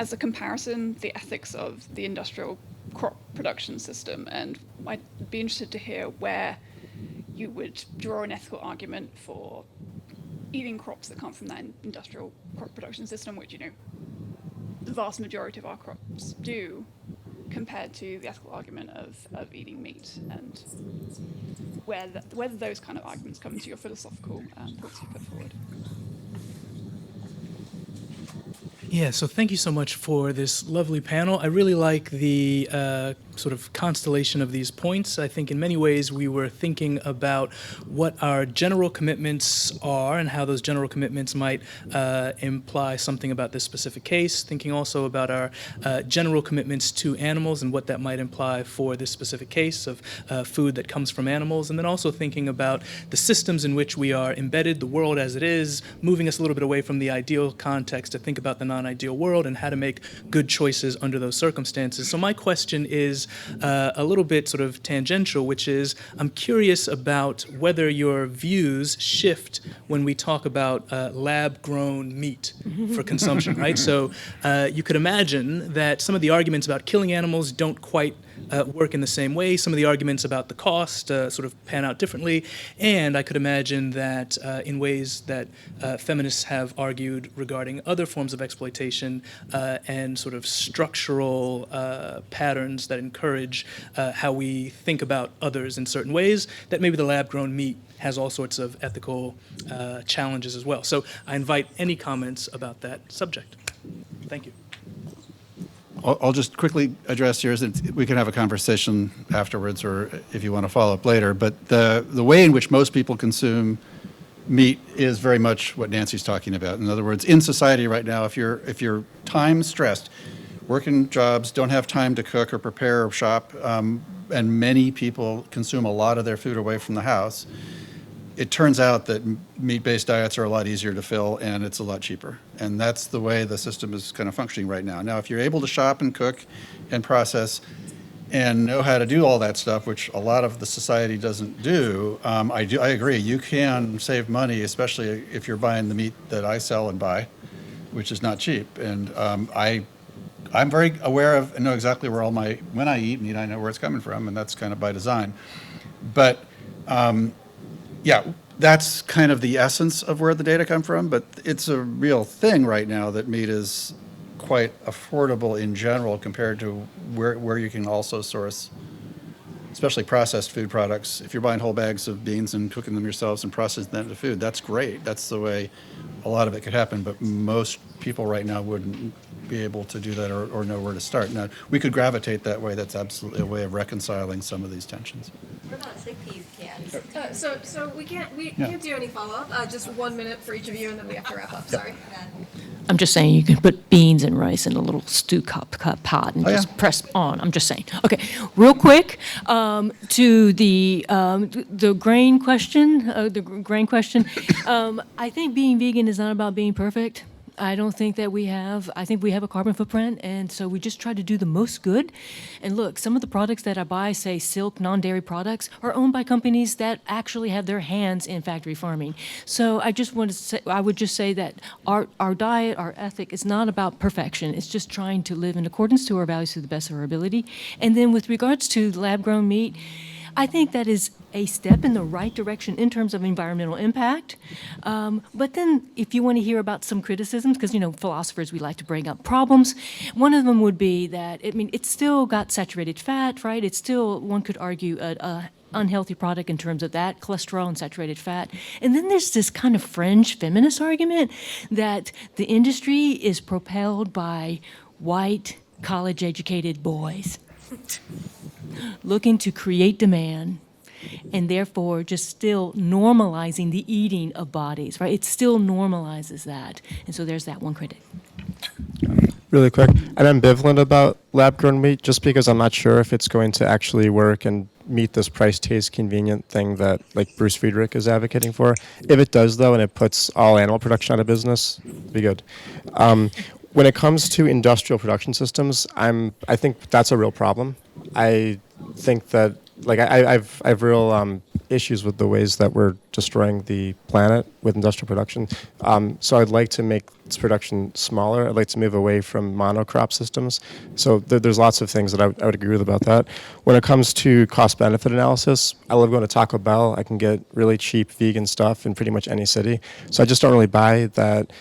as a comparison, the ethics of the industrial crop production system, and I'd be interested to hear where you would draw an ethical argument for eating crops that come from that industrial crop production system, which, you know, the vast majority of our crops do, compared to the ethical argument of eating meat, and whether those kind of arguments come into your philosophical points you put forward. Yeah, so thank you so much for this lovely panel. I really like the sort of constellation of these points. I think in many ways we were thinking about what our general commitments are and how those general commitments might imply something about this specific case, thinking also about our general commitments to animals and what that might imply for this specific case of food that comes from animals, and then also thinking about the systems in which we are embedded, the world as it is, moving us a little bit away from the ideal context to think about the non-ideal world and how to make good choices under those circumstances. So my question is a little bit sort of tangential, which is I'm curious about whether your views shift when we talk about lab-grown meat for consumption, right? So you could imagine that some of the arguments about killing animals don't quite work in the same way. Some of the arguments about the cost sort of pan out differently. And I could imagine that in ways that feminists have argued regarding other forms of exploitation and sort of structural patterns that encourage how we think about others in certain ways, that maybe the lab-grown meat has all sorts of ethical challenges as well. So I invite any comments about that subject. Thank you. I'll just quickly address yours, and we can have a conversation afterwards, or if you want to follow up later. But the way in which most people consume meat is very much what Nancy's talking about. In other words, in society right now, if you're time stressed, working jobs, don't have time to cook or prepare or shop, and many people consume a lot of their food away from the house, it turns out that meat-based diets are a lot easier to fill, and it's a lot cheaper. And that's the way the system is kind of functioning right now. Now, if you're able to shop and cook and process and know how to do all that stuff, which a lot of the society doesn't do, I agree. You can save money, especially if you're buying the meat that I sell and buy, which is not cheap. And I'm very aware of and know exactly where when I eat meat, I know where it's coming from, and that's kind of by design. But yeah, that's kind of the essence of where the data come from, but it's a real thing right now that meat is quite affordable in general compared to where you can also source, especially processed food products. If you're buying whole bags of beans and cooking them yourselves and processing them into food, that's great. That's the way a lot of it could happen, but most people right now wouldn't be able to do that or know where to start. Now, we could gravitate that way. That's absolutely a way of reconciling some of these tensions. We're not sick peas cans. So we can't do any follow-up. Just 1 minute for each of you, and then we have to wrap up. Sorry. I'm just saying you can put beans and rice in a little stew pot and just press on. I'm just saying. Okay, real quick to the grain question. I think being vegan is not about being perfect. I don't think that we have. I think we have a carbon footprint, and so we just try to do the most good. And look, some of the products that I buy, say silk, non-dairy products, are owned by companies that actually have their hands in factory farming. So I just want to say, I would just say that our diet, our ethic is not about perfection. It's just trying to live in accordance to our values to the best of our ability. And then with regards to lab-grown meat, I think that is a step in the right direction in terms of environmental impact. But then if you want to hear about some criticisms, because, you know, philosophers, we like to bring up problems, one of them would be that, I mean, it's still got saturated fat, right? It's still, one could argue, a unhealthy product in terms of that, cholesterol and saturated fat. And then there's this kind of fringe feminist argument that the industry is propelled by white, college-educated boys looking to create demand, and therefore just still normalizing the eating of bodies, right? It still normalizes that. And so there's that one critic. Really quick, I'm ambivalent about lab-grown meat just because I'm not sure if it's going to actually work and meet this price, taste, convenient thing that like Bruce Friedrich is advocating for. If it does, though, and it puts all animal production out of business, it'd be good. When it comes to industrial production systems, I think that's a real problem. I think that like I've real issues with the ways that we're destroying the planet with industrial production. So I'd like to make this production smaller. I'd like to move away from monocrop systems. So there's lots of things that I would agree with about that. When it comes to cost-benefit analysis, I love going to Taco Bell. I can get really cheap vegan stuff in pretty much any city. So I just don't really buy that.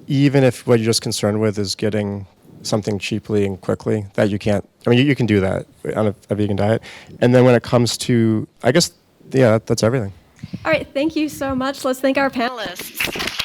Even if what you're just concerned with is getting something cheaply and quickly, that you can't, I mean, you can do that on a vegan diet. And then when it comes to, I guess, yeah, that's everything. All right, thank you so much. Let's thank our panelists.